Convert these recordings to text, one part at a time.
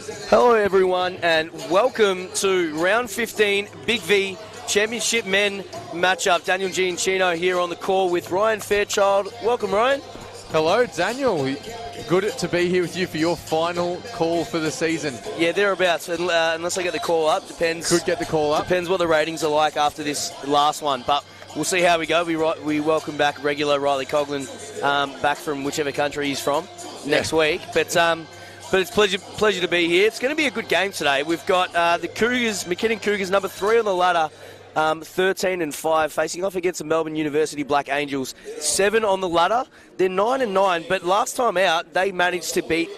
Hello everyone and welcome to round 15 BigV Championship Men matchup. Daniel Giancino here on the call with Ryan Fairchild. Welcome, Ryan. Hello Daniel, good to be here with you for your final call for the season. Yeah, thereabouts, unless I get the call up, depends. Could get the call up. Depends what the ratings are like after this last one, but we'll see how we go. We welcome back regular Riley Coughlin back from whichever country he's from next week. But it's pleasure to be here. It's going to be a good game today. We've got the Cougars, McKinnon Cougars, number 3 on the ladder, 13-5, facing off against the Melbourne University Black Angels, 7 on the ladder. They're 9-9, but last time out they managed to beat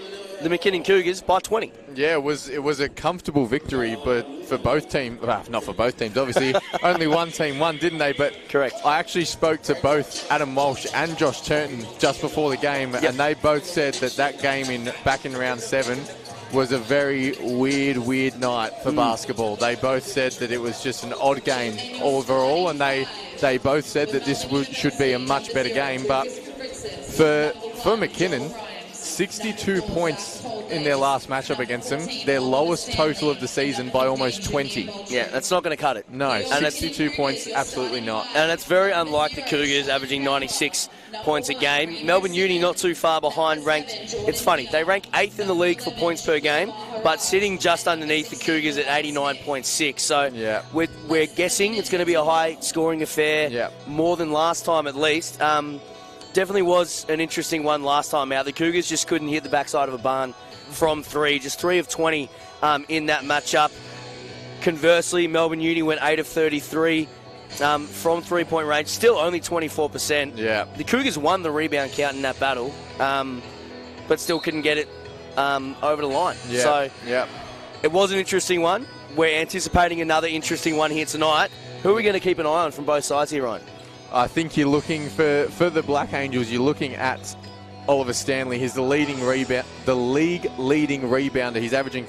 the McKinnon Cougars by 20. Yeah, it was a comfortable victory, but for both teams, not for both teams, obviously. Only one team won, didn't they? But correct. I actually spoke to both Adam Walsh and Josh Turton just before the game, and they both said that game back in round 7 was a very weird night for basketball. They both said that it was just an odd game overall, and they both said that this should be a much better game. But for McKinnon, 62 points in their last matchup against them, their lowest total of the season by almost 20. Yeah, that's not going to cut it. No, and 62 points, absolutely not. And it's very unlike the Cougars averaging 96 points a game. Melbourne Uni not too far behind, ranked. It's funny, they rank 8th in the league for points per game, but sitting just underneath the Cougars at 89.6. So we're guessing it's going to be a high scoring affair, more than last time at least. Definitely was an interesting one last time out. The Cougars just couldn't hit the backside of a barn from 3, just 3 of 20 in that matchup. Conversely, Melbourne Uni went 8 of 33 from 3-point range, still only 24%. Yeah. The Cougars won the rebound count in that battle, but still couldn't get it over the line. Yeah. So yeah. It was an interesting one. We're anticipating another interesting one here tonight. Who are we going to keep an eye on from both sides here, Ryan? I think you're looking for the Black Angels. You're looking at Oliver Stanley. He's the league leading rebounder. He's averaging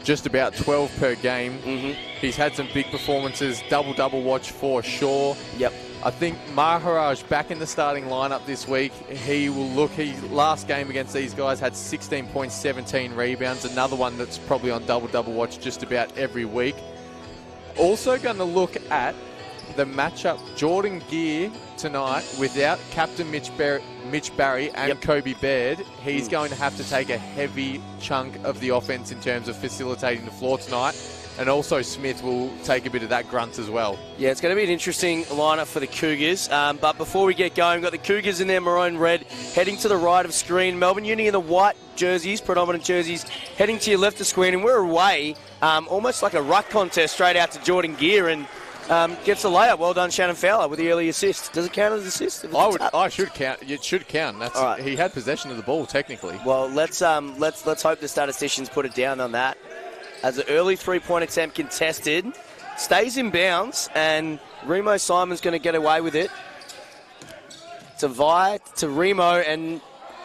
just about 12 per game. He's had some big performances. Double watch for sure. Yep. I think Maharaj back in the starting lineup this week. He will look. Last game against these guys had 16 points, 17 rebounds. Another one that's probably on double watch just about every week. Also going to look at the matchup, Jordan Gear tonight, without captain Mitch Barry and Kobe Baird. He's going to have to take a heavy chunk of the offense in terms of facilitating the floor tonight. And also Smith will take a bit of that grunt as well. Yeah, it's going to be an interesting lineup for the Cougars. But before we get going, we've got the Cougars in their maroon red heading to the right of screen. Melbourne Uni in the white jerseys, predominant jerseys, heading to your left of screen. And we're away, almost like a ruck contest straight out to Jordan Gear. And gets a layup. Well done, Shannon Fowler, with the early assist. Does it count as an assist? I should count. It should count. That's all right. He had possession of the ball technically. Well, let's hope the statisticians put it down on that. As an early 3-point attempt contested, stays in bounds, and Remo Simon's going to get away with it. To Vi, to Remo, and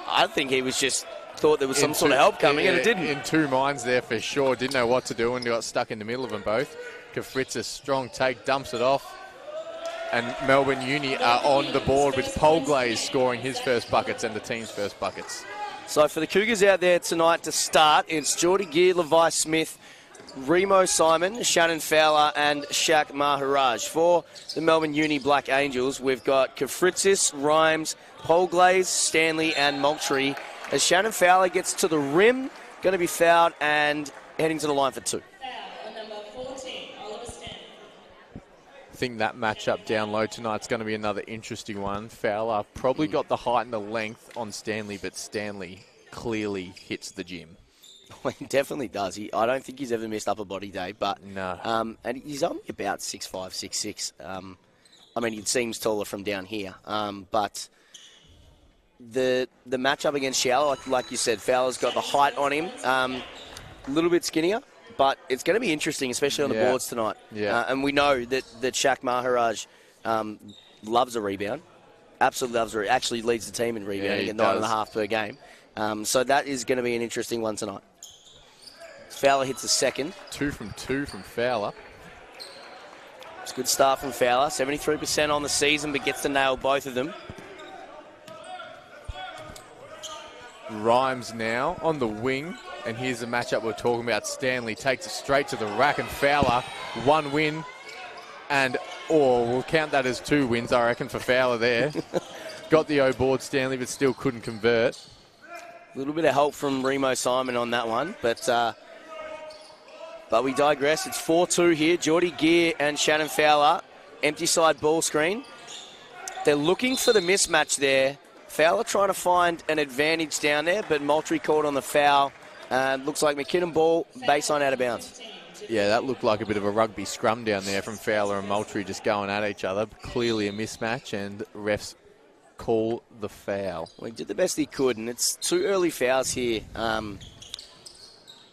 I think he was just thought there was some sort of help coming, and it didn't. In two minds there for sure. Didn't know what to do and got stuck in the middle of them both. Fritz, a strong take, dumps it off. And Melbourne Uni are on the board with Polglaze scoring his first buckets and the team's first buckets. So for the Cougars out there tonight to start, it's Geordie Gear, Levi Smith, Remo Simon, Shannon Fowler and Shaq Maharaj. For the Melbourne Uni Black Angels, we've got Kafritzis, Rhymes, Polglaze, Stanley and Moultrie. As Shannon Fowler gets to the rim, going to be fouled and heading to the line for 2. I think that matchup down low tonight's going to be another interesting one. Fowler probably got the height and the length on Stanley, but Stanley clearly hits the gym. Well, he definitely does. I don't think he's ever missed upper body day, but no. And he's only about 6'5", 6'6". I mean, he seems taller from down here, but the matchup against Shallow, like you said, Fowler's got the height on him, a little bit skinnier. But it's going to be interesting, especially on the boards tonight. Yeah. And we know that Shaq Maharaj loves a rebound. Absolutely loves it. Actually leads the team in rebounding at 9.5 per game. So that is going to be an interesting one tonight. Fowler hits the second. 2 from Fowler. It's a good start from Fowler. 73% on the season, but gets to nail both of them. Rhymes now on the wing. And here's the matchup we're talking about. Stanley takes it straight to the rack, and Fowler, 1 win. And, we'll count that as 2 wins, I reckon, for Fowler there. Got the O board, Stanley, but still couldn't convert. A little bit of help from Remo Simon on that one, but we digress. It's 4-2 here. Geordie Gear and Shannon Fowler, empty side ball screen. They're looking for the mismatch there. Fowler trying to find an advantage down there, but Moultrie called on the foul. Looks like McKinnon ball, baseline out of bounds. Yeah, that looked like a bit of a rugby scrum down there from Fowler and Moultrie just going at each other. Clearly a mismatch, and refs call the foul. Well, he did the best he could, and it's 2 early fouls here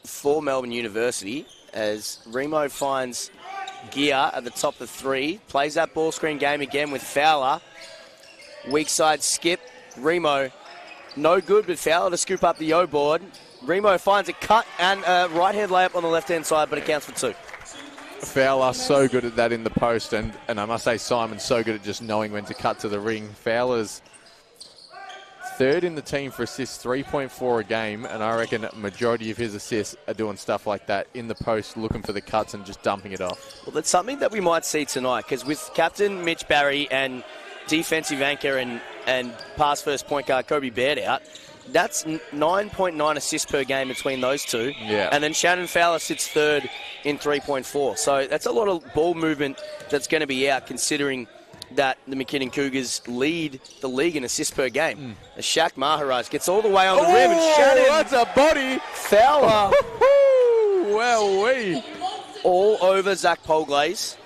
for Melbourne University, as Remo finds Gear at the top of the 3, plays that ball screen game again with Fowler. Weak side skip. Remo, no good, but Fowler to scoop up the O board. Remo finds a cut and a right-hand layup on the left-hand side, but it counts for 2. Fowler so good at that in the post, and I must say Simon's so good at just knowing when to cut to the ring. Fowler's 3rd in the team for assists, 3.4 a game, and I reckon a majority of his assists are doing stuff like that in the post, looking for the cuts and just dumping it off. Well, that's something that we might see tonight, because with Captain Mitch Barry and defensive anchor and pass first point guard Kobe Baird out, that's 9.9 assists per game between those 2. Yeah. And then Shannon Fowler sits 3rd in 3.4. So that's a lot of ball movement that's going to be out, considering that the McKinnon Cougars lead the league in assists per game. Shaq Maharaj gets all the way on the rim, and Shannon... that's a body! Fowler. Well, all over Zach Polglaze.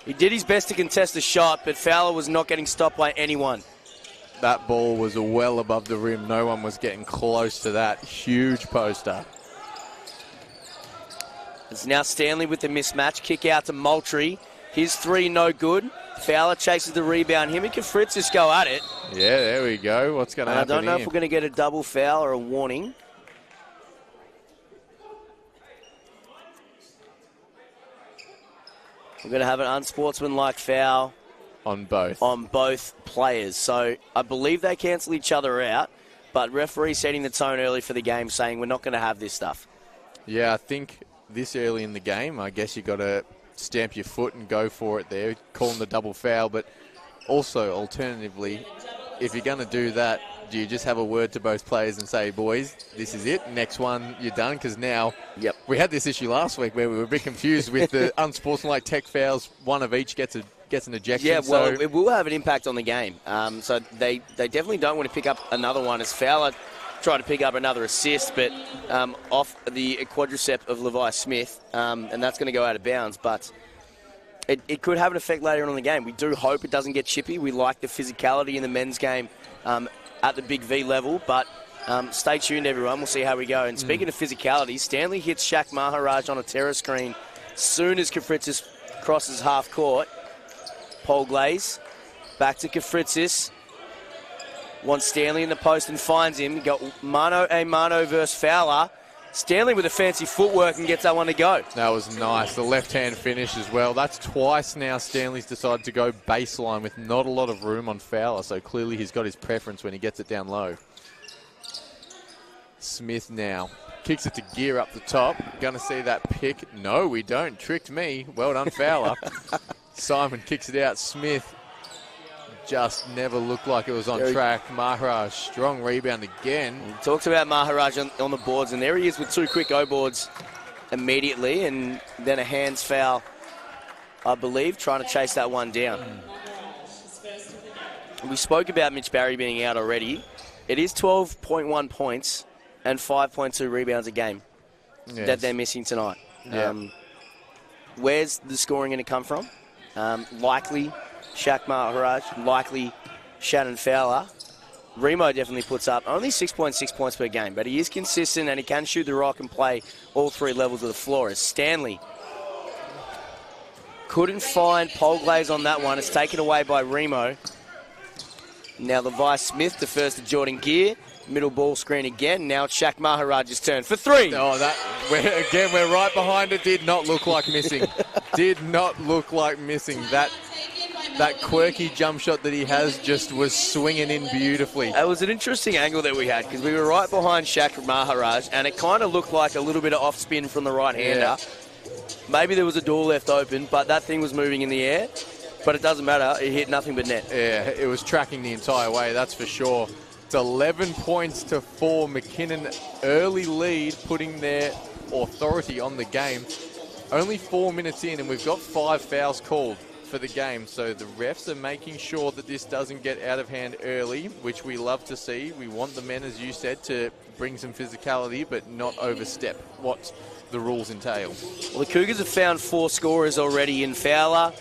He did his best to contest the shot, but Fowler was not getting stopped by anyone. That ball was well above the rim. No one was getting close to that. Huge poster. It's now Stanley with the mismatch. Kick out to Moultrie. His 3 no good. Fowler chases the rebound. Him and Kafritzis go at it. Yeah, there we go. What's going to happen I don't know here? if we're going to get a double foul or a warning. We're going to have an unsportsmanlike foul. On both. On both players. So I believe they cancel each other out, but referee setting the tone early for the game, saying we're not going to have this stuff. Yeah, I think this early in the game, I guess you got to stamp your foot and go for it there, calling the double foul. But also, alternatively, if you're going to do that, do you just have a word to both players and say, boys, this is it, next one, you're done? Because now, we had this issue last week where we were a bit confused with the unsportsmanlike tech fouls. One of each gets an ejection. Yeah, well, it will have an impact on the game. So they definitely don't want to pick up another one, as Fowler tried to pick up another assist, but off the quadricep of Levi Smith, and that's going to go out of bounds. But it could have an effect later on in the game. We do hope it doesn't get chippy. We like the physicality in the men's game at the BigV level, but stay tuned, everyone. We'll see how we go. And speaking of physicality, Stanley hits Shaq Maharaj on a terror screen soon as Kafritzis crosses half court. Polglaze back to Kafritzis. Wants Stanley in the post and finds him. Got mano a mano versus Fowler. Stanley with a fancy footwork and gets that one to go. That was nice. The left-hand finish as well. That's twice now Stanley's decided to go baseline with not a lot of room on Fowler, so clearly he's got his preference when he gets it down low. Smith now kicks it to Gear up the top. Gonna see that pick. No, we don't. Tricked me. Well done, Fowler. Simon kicks it out. Smith just never looked like it was on track. Maharaj, strong rebound again. We talked about Maharaj on the boards, and there he is with 2 quick O boards immediately, and then a hands foul, I believe, trying to chase that one down. We spoke about Mitch Barry being out already. It is 12.1 points and 5.2 rebounds a game that they're missing tonight. Yeah. Where's the scoring going to come from? Likely Shaq Maharaj, likely Shannon Fowler. Remo definitely puts up only 6.6 points per game, but he is consistent and he can shoot the rock and play all 3 levels of the floor. As Stanley couldn't find Polglaze on that one. It's taken away by Remo. Now Levi Smith defers to Jordan Gear. Middle ball screen again. Now it's Shaq Maharaj's turn for 3. Oh, we're right behind it. Did not look like missing. Did not look like missing. That that quirky jump shot that he has just was swinging in beautifully. It was an interesting angle that we had because we were right behind Shaq Maharaj, and it kind of looked like a little bit of off spin from the right-hander. Yeah. Maybe there was a door left open, but that thing was moving in the air. But it doesn't matter. It hit nothing but net. Yeah, it was tracking the entire way, that's for sure. It's 11 points to 4. McKinnon early lead, putting their authority on the game. Only 4 minutes in, and we've got 5 fouls called for the game. So the refs are making sure that this doesn't get out of hand early, which we love to see. We want the men, as you said, to bring some physicality, but not overstep what the rules entail. Well, the Cougars have found 4 scorers already in Fowler,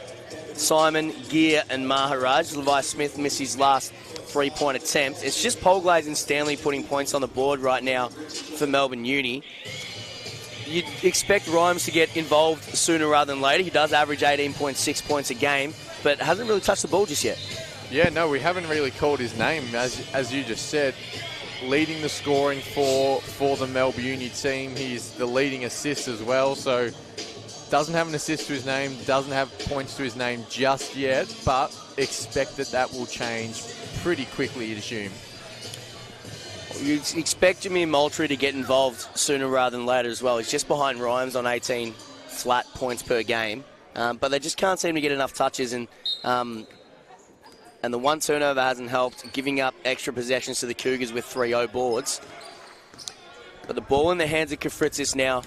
Simon, Gear and Maharaj. Levi Smith missed his last 3-point attempt. It's just Polglaze and Stanley putting points on the board right now for Melbourne Uni. You'd expect Rhymes to get involved sooner rather than later. He does average 18.6 points a game, but hasn't really touched the ball just yet. Yeah, no, we haven't really called his name, as you just said. Leading the scoring for the Melbourne Uni team. He's the leading assist as well, so doesn't have an assist to his name, doesn't have points to his name just yet, but expect that will change pretty quickly, you'd assume. You'd expect Jameer Moultrie to get involved sooner rather than later as well. He's just behind Rhymes on 18 flat points per game, but they just can't seem to get enough touches, and the one turnover hasn't helped, giving up extra possessions to the Cougars with 3-0 boards. Got the ball in the hands of Kafritzis now,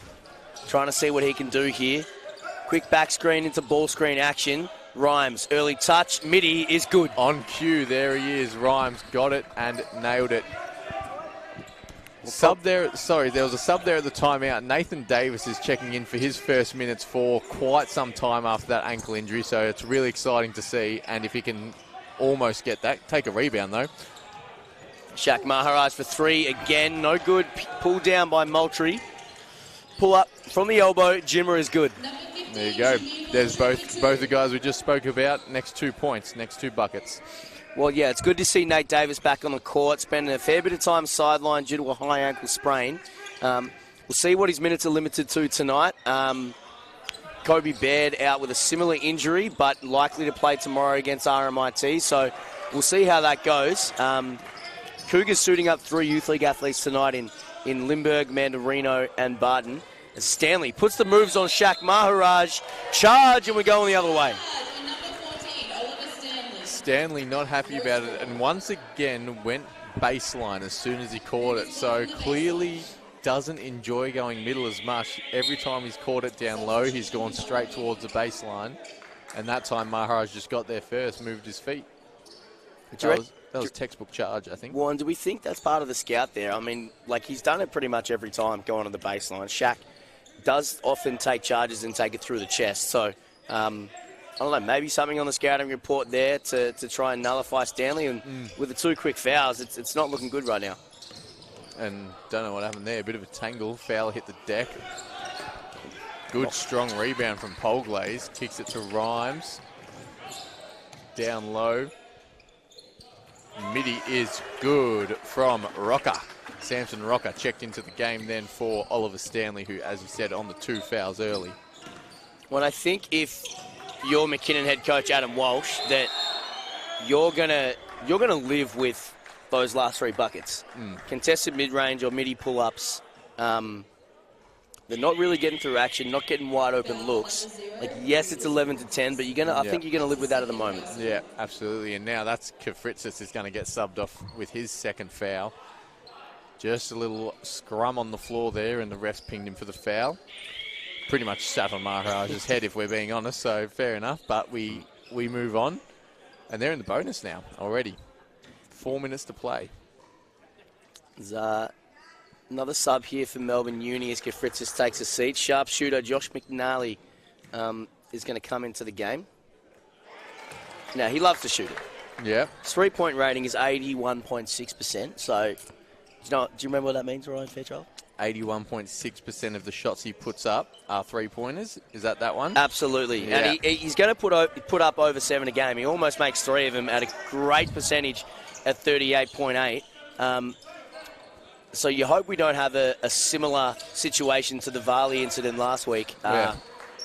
trying to see what he can do here. Quick back screen into ball screen action. Rhymes, early touch. Midi is good. On cue, there he is. Rhymes got it and nailed it. Sub there, sorry, there was a sub there at the timeout. Nathan Davis is checking in for his first minutes for quite some time after that ankle injury, so it's really exciting to see. And if he can almost get that, take a rebound though. Shaq Maharaj for 3 again, no good. Pulled down by Moultrie. Pull up from the elbow. Jimmer is good. There you go. There's both the guys we just spoke about. Next 2 points, next 2 buckets. Well, yeah, it's good to see Nate Davis back on the court, spending a fair bit of time sidelined due to a high ankle sprain. We'll see what his minutes are limited to tonight. Kobe Baird out with a similar injury, but likely to play tomorrow against RMIT, so we'll see how that goes. Cougars suiting up 3 youth league athletes tonight in Limburg, Mandarino and Barton. As Stanley puts the moves on Shaq Maharaj. Charge, and we're going the other way. Stanley not happy about it, and once again went baseline as soon as he caught it. So clearly doesn't enjoy going middle as much. Every time he's caught it down low, he's gone straight towards the baseline. And that time Maharaj just got there first, moved his feet. That was textbook charge, I think. Warren, do we think that's part of the scout there? I mean, like, he's done it pretty much every time going to the baseline. Shaq does often take charges and take it through the chest. So, I don't know, maybe something on the scouting report there to try and nullify Stanley. And with the 2 quick fouls, it's not looking good right now. And don't know what happened there. A bit of a tangle. Foul hit the deck. Good, strong rebound from Polglaze. Kicks it to Rhymes. Down low. Midi is good from Rocker. Samson Rocker checked into the game then for Oliver Stanley, who, as you said, on the 2 fouls early. Well, I think if you're McKinnon head coach Adam Walsh, that you're gonna live with those last 3 buckets. Contested mid-range or midi pull-ups. They're not really getting through action, not getting wide open looks. Like, yes, it's 11-10, but I think you're gonna live with that at the moment. Yeah, absolutely. And now that's Kafritzis is going to get subbed off with his 2nd foul. Just a little scrum on the floor there, and the refs pinged him for the foul. Pretty much sat on Maharaj's head, if we're being honest, so fair enough. But we move on, and they're in the bonus now already. 4 minutes to play. There's another sub here for Melbourne Uni as Kafritzis takes a seat. Sharpshooter Josh McNally is going to come into the game. Now, he loves to shoot it. Yeah. His 3-point rating is 81.6%. So, do you remember what that means, Ryan Fairchild? 81.6% of the shots he puts up are 3-pointers. Is that one? Absolutely. Yeah. And he's going to put up over 7 a game. He almost makes 3 of them at a great percentage at 38.8. So you hope we don't have a similar situation to the Varley incident last week,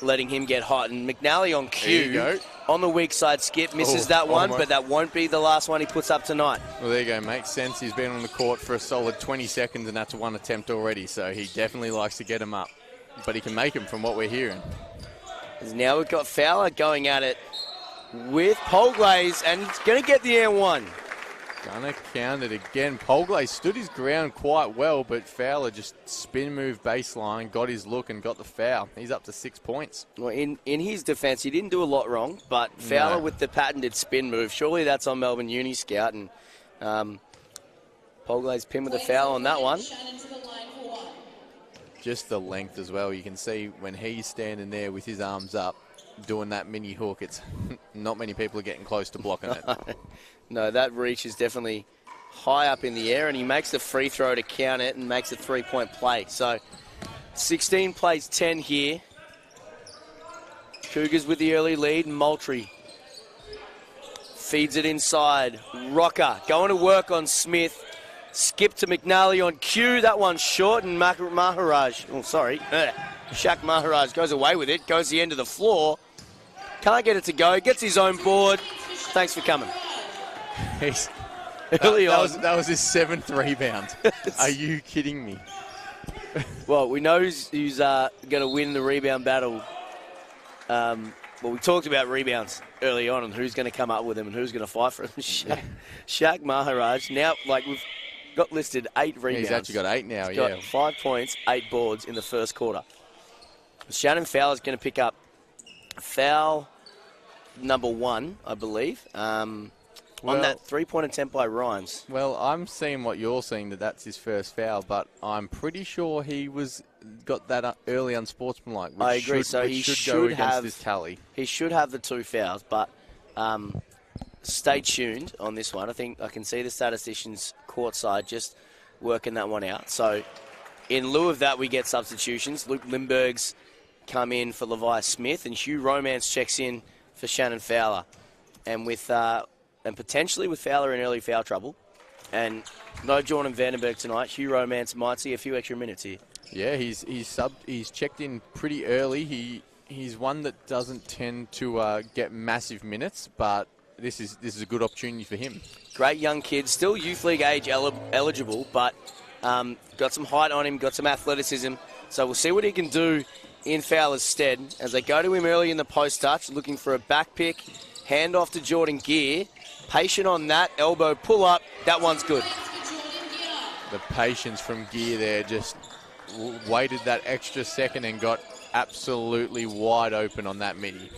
letting him get hot. And McNally on cue On the weak side, Skip misses that one, almost. but that won't be the last one he puts up tonight. Well, there you go. Makes sense. He's been on the court for a solid 20 seconds, and that's one attempt already. So he definitely likes to get him up. But he can make him from what we're hearing. Now we've got Fowler going at it with Polglaze, and he's going to get the air one. Gonna count it again. Polglaze stood his ground quite well, but Fowler just spin move baseline, got his look and got the foul. He's up to 6 points. Well, in his defence, he didn't do a lot wrong, but Fowler with the patented spin move, surely that's on Melbourne Uni Scout, and Polglaze pinned with a foul on that one. Just the length as well. You can see when he's standing there with his arms up, doing that mini hook, it's not many people are getting close to blocking it. No, that reach is definitely high up in the air, and he makes the free throw to count it and makes a three-point play. So 16 plays 10 here. Cougars with the early lead. Moultrie feeds it inside. Rocker going to work on Smith. Skip to McNally on cue. That one's short, and Maharaj, Shaq Maharaj goes away with it, goes the end of the floor. Can't get it to go, gets his own board. Thanks for coming. That was his 7th rebound. Are you kidding me? Well, we know who's going to win the rebound battle. Well, we talked about rebounds early on and who's going to come up with them and who's going to fight for them. Shaq Maharaj. Now, we've got listed 8 rebounds. He's actually got 8 now, He's got 5 points, 8 boards in the first quarter. Shannon Fowler's going to pick up foul number 1, I believe. On that three-point attempt by Rhymes. Well, I'm seeing what you're seeing, that's his first foul, but I'm pretty sure he got that early unsportsmanlike. Which I agree. He should go against this tally. He should have the 2 fouls, but stay tuned on this one. I think I can see the statisticians courtside just working that one out. So in lieu of that, we get substitutions. Luke Lindbergh's come in for Levi Smith, and Hugh Romance checks in for Shannon Fowler. And with and potentially with Fowler in early foul trouble, and no Jordan Vandenberg tonight, Hugh Romance might see a few extra minutes here. Yeah, he's checked in pretty early. He's one that doesn't tend to get massive minutes, but this is a good opportunity for him. Great young kid, still youth league age eligible, but got some height on him, got some athleticism. So we'll see what he can do in Fowler's stead as they go to him early in the post touch, looking for a back pick, hand off to Jordan Gear. Patient on that, elbow pull up, that one's good. The patience from Gear there, just waited that extra second and got absolutely wide open on that midi.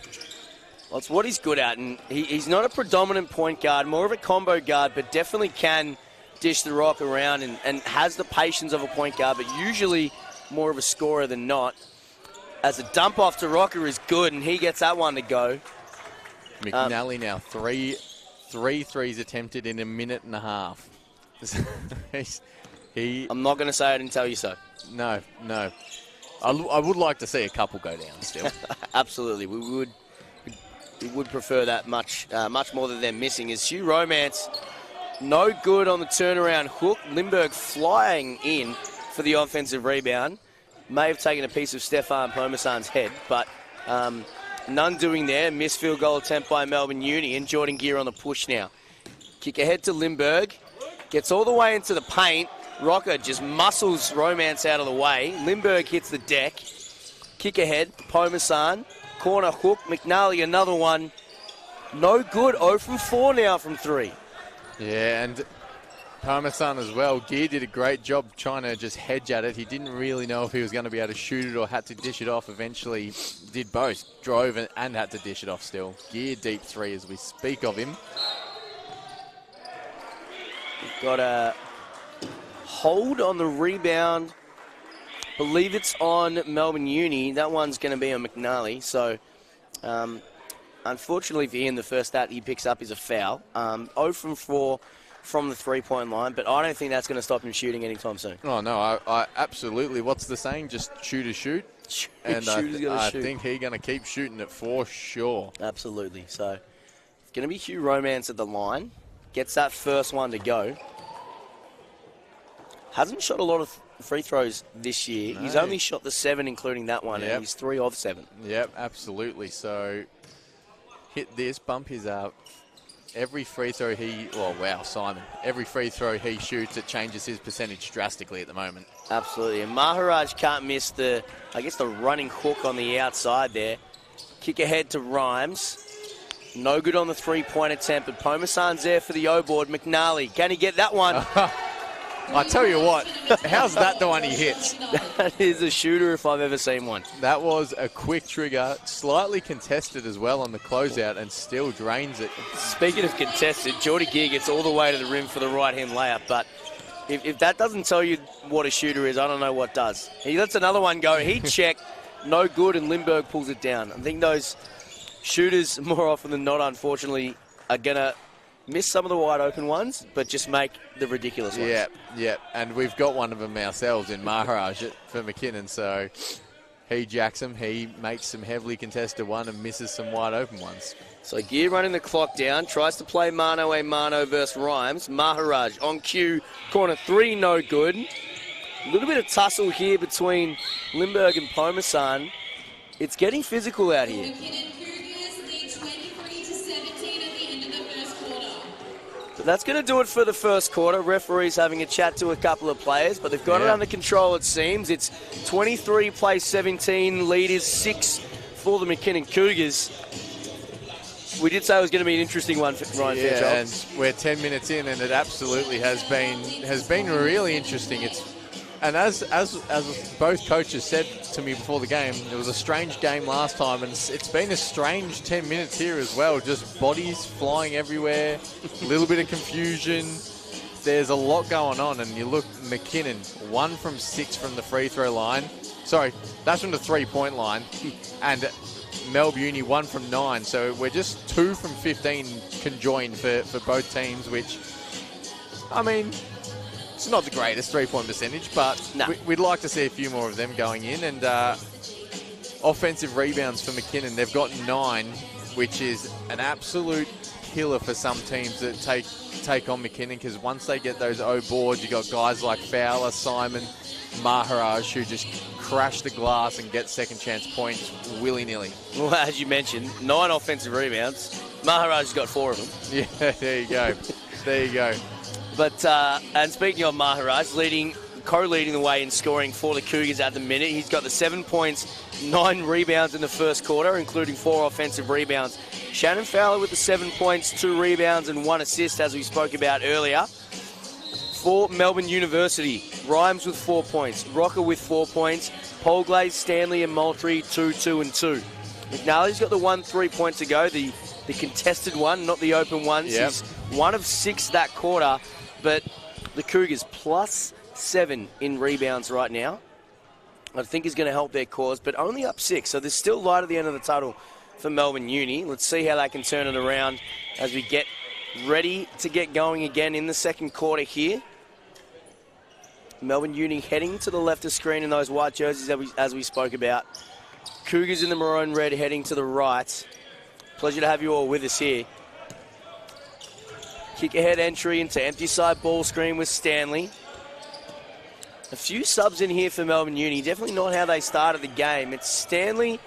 Well, it's what he's good at, and he's not a predominant point guard, more of a combo guard, but definitely can dish the rock around and has the patience of a point guard, but usually more of a scorer than not. As a dump off to Rocker is good, and he gets that one to go. McNally now, three threes attempted in a minute and a half. I'm not going to say I didn't tell you so. No. I would like to see a couple go down still. Absolutely. We would prefer that much more than them missing. Is Hugh Romance no good on the turnaround hook. Lindbergh flying in for the offensive rebound. May have taken a piece of Stefan Pomasan's head, but none doing there. Missed field goal attempt by Melbourne Uni, and Jordan Gear on the push now. Kick ahead to Lindbergh. Gets all the way into the paint. Rocker just muscles Romance out of the way. Lindbergh hits the deck. Kick ahead. Pomasan. Corner hook. McNally, another one. No good. 0 from 4 now from 3. Yeah, and Pomasan as well. Gear did a great job trying to just hedge at it. He didn't really know if he was going to be able to shoot it or had to dish it off. Eventually did both. Drove and had to dish it off still. Gear deep 3 as we speak of him. We've got a hold on the rebound. Believe it's on Melbourne Uni. That one's going to be on McNally. So, unfortunately for Ian, the first stat he picks up is a foul. 0 from 4 from the three-point line, but I don't think that's going to stop him shooting anytime soon. Oh, no, I absolutely. What's the saying? Just shoot or shoot. And I think he's going to keep shooting it for sure. Absolutely. So, it's going to be Hugh Romance at the line. Gets that first one to go. Hasn't shot a lot of free throws this year. No. He's only shot the 7, including that one, and he's 3 of 7. Yep, absolutely. So hit this, bump his every free throw Simon. Every free throw he shoots, it changes his percentage drastically at the moment. Absolutely. And Maharaj can't miss the running hook on the outside there. Kick ahead to Rhymes. No good on the three-point attempt, but Pomasan's there for the O-board. McNally, can he get that one? I tell you what, how's that the one he hits? That is a shooter if I've ever seen one. That was a quick trigger, slightly contested as well on the closeout, and still drains it. Speaking of contested, Geordie Gear gets all the way to the rim for the right-hand layup, but if that doesn't tell you what a shooter is, I don't know what does. He lets another one go. He checked, no good, and Lindbergh pulls it down. I think those shooters, more often than not, unfortunately, are going to miss some of the wide open ones, but just make the ridiculous ones. Yeah, and we've got one of them ourselves in Maharaj for McKinnon, so he jacks them, he makes some heavily contested one and misses some wide open ones. So Gear running the clock down, tries to play mano a mano versus Rhymes. Maharaj on cue, corner three, no good. A little bit of tussle here between Lindbergh and Pomasan. It's getting physical out here. That's going to do it for the first quarter. Referees having a chat to a couple of players, but they've got it under control, it seems. It's 23 plays 17, lead is 6 for the McKinnon Cougars. We did say it was going to be an interesting one for Ryan Fairchild. And we're 10 minutes in, and it absolutely has been really interesting. And as both coaches said to me before the game, it was a strange game last time, and it's been a strange 10 minutes here as well. Just bodies flying everywhere, a little bit of confusion. There's a lot going on, and you look, McKinnon, 1 from 6 from the free throw line. Sorry, that's from the three-point line. And Melbourne Uni 1 from 9. So we're just 2 from 15 conjoined for both teams, which, I mean, it's not the greatest three-point percentage, but we'd like to see a few more of them going in. And offensive rebounds for McKinnon, they've got 9, which is an absolute killer for some teams that take on McKinnon, because once they get those O boards, you've got guys like Fowler, Simon, Maharaj, who just crash the glass and get second chance points willy-nilly. Well, as you mentioned, 9 offensive rebounds. Maharaj's got 4 of them. Yeah, there you go. There you go. But, and speaking of Maharaj, co-leading the way in scoring for the Cougars at the minute. He's got the 7 points, 9 rebounds in the first quarter, including 4 offensive rebounds. Shannon Fowler with the 7 points, 2 rebounds and 1 assist, as we spoke about earlier. For Melbourne University, Rhymes with 4 points, Rocker with 4 points, Polglaze, Stanley and Moultrie 2, 2 and 2. McNally's got the 1 3-point to go, the contested one, not the open ones. Yep. He's 1 of 6 that quarter, but the Cougars plus 7 in rebounds right now. I think is going to help their cause, but only up 6, so there's still light at the end of the tunnel for Melbourne Uni. Let's see how they can turn it around as we get ready to get going again in the second quarter here. Melbourne Uni heading to the left of screen in those white jerseys as we spoke about. Cougars in the maroon red heading to the right. Pleasure to have you all with us here. Kick ahead entry into empty side ball screen with Stanley. A few subs in here for Melbourne Uni. Definitely not how they started the game. It's Stanley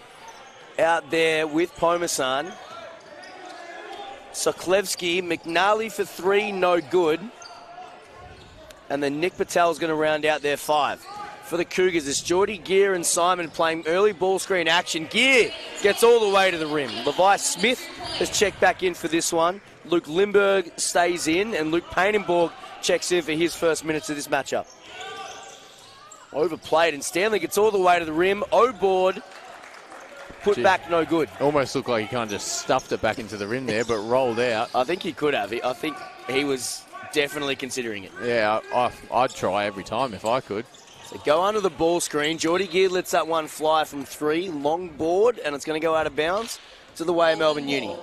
out there with Pomasan. Soklevsky, McNally for 3, no good. And then Nick Patel's going to round out their 5. For the Cougars, it's Geordie Gear and Simon playing early ball screen action. Gear gets all the way to the rim. Levi Smith has checked back in for this one. Luke Lindbergh stays in, and Luke Painenborg checks in for his first minutes of this matchup. Overplayed, and Stanley gets all the way to the rim. O-board, put back, no good. Almost looked like he kind of just stuffed it back into the rim there, but rolled out. I think he could have. I think he was definitely considering it. Yeah, I'd try every time if I could. So go under the ball screen. Geordie Gear lets that one fly from 3. Long board, and it's going to go out of bounds to the way of Melbourne Uni.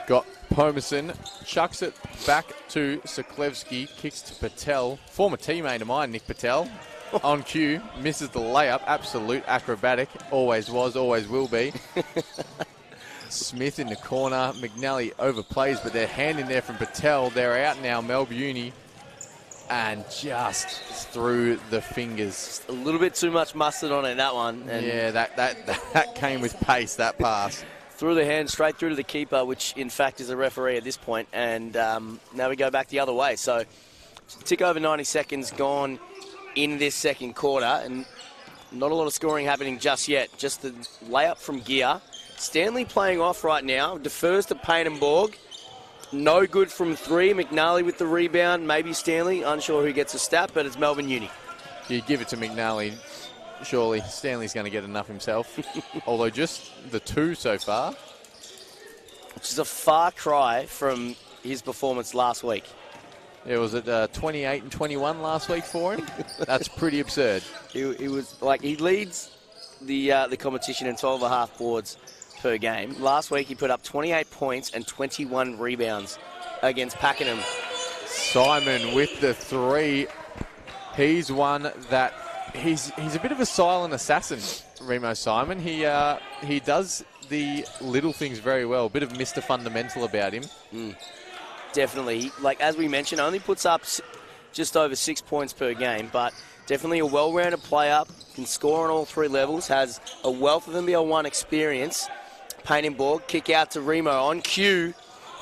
Got Pomasan, chucks it back to Soklevsky, kicks to Patel. Former teammate of mine, Nick Patel, on cue, misses the layup. Absolute acrobatic. Always was, always will be. Smith in the corner. McNally overplays, but they're hand in there from Patel. They're out now, Melbourne Uni. and just through the fingers. A little bit too much mustard on it, that one. And yeah, that came with pace, that pass. Through the hand, straight through to the keeper, which in fact is a referee at this point. And now we go back the other way. So tick over 90 seconds gone in this second quarter. And not a lot of scoring happening just yet. Just the layup from Gear. Stanley playing off right now. Defers to Payne and Borg. No good from three. McNally with the rebound. Maybe Stanley. Unsure who gets a stat, but it's Melbourne Uni. You give it to McNally. Surely Stanley's going to get enough himself. Although just the 2 so far. Which is a far cry from his performance last week. Yeah, was it 28 and 21 last week for him? That's pretty absurd. He was like, he leads the competition in 12.5 boards per game. Last week he put up 28 points and 21 rebounds against Pakenham. Simon with the 3. He's one that he's a bit of a silent assassin, Remo Simon. He does the little things very well. A bit of Mr. Fundamental about him. Definitely. Like, as we mentioned, only puts up just over 6 points per game, but definitely a well-rounded player, can score on all 3 levels, has a wealth of NBL1 experience. Payne and Borg, kick out to Remo on cue.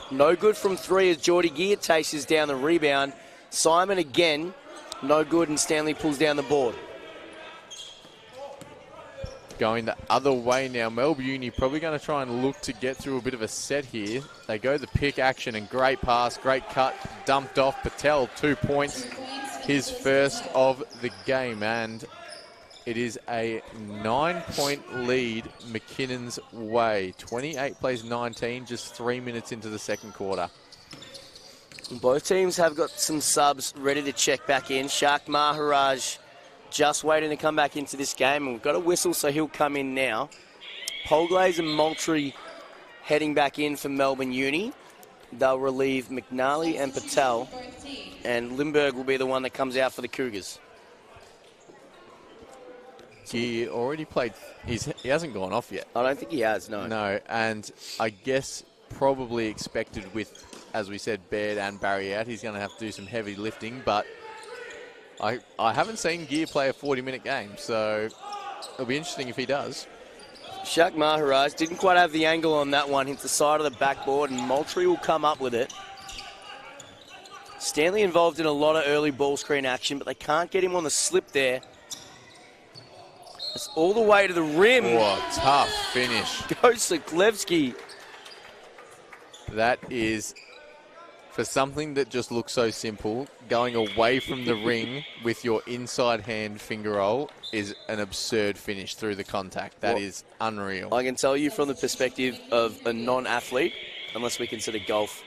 No good from 3 as Geordie Gear chases down the rebound. Simon again, no good, and Stanley pulls down the board. Going the other way now. Melbourne Uni probably going to try and look to get through a bit of a set here. They go the pick action and great pass, great cut, dumped off. Patel, 2 points, his first of the game, and it is a 9-point lead McKinnon's way. 28 plays 19, just 3 minutes into the second quarter. Both teams have got some subs ready to check back in. Shark Maharaj just waiting to come back into this game, and we've got a whistle, so he'll come in now. Polglaze and Moultrie heading back in for Melbourne Uni. They'll relieve McNally and Patel, and Lindbergh will be the one that comes out for the Cougars. He already played. He hasn't gone off yet. I don't think he has, no. No, and I guess probably expected with, as we said, Baird and Barry out, he's going to have to do some heavy lifting, but I haven't seen Gear play a 40-minute game, so it'll be interesting if he does. Shaq Maharaj didn't quite have the angle on that one. Hits the side of the backboard, and Moultrie will come up with it. Stanley involved in a lot of early ball screen action, but they can't get him on the slip there. It's all the way to the rim. Oh, tough finish. Goes Siglevsky. That is, for something that just looks so simple, going away from the ring with your inside hand finger roll is an absurd finish through the contact. That is unreal. I can tell you from the perspective of a non-athlete, unless we consider golf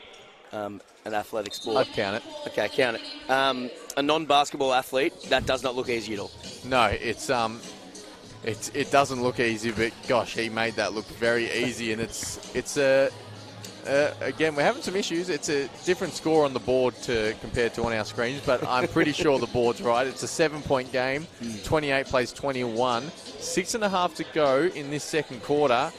an athletic sport. I'd count it. Okay, count it. A non-basketball athlete, that does not look easy at all. No, it doesn't look easy, but gosh, he made that look very easy, and it's a again, we're having some issues. It's a different score on the board compared to on our screens, but I'm pretty sure the board's right. It's a 7-point game. 28 plays 21. 6.5 to go in this second quarter.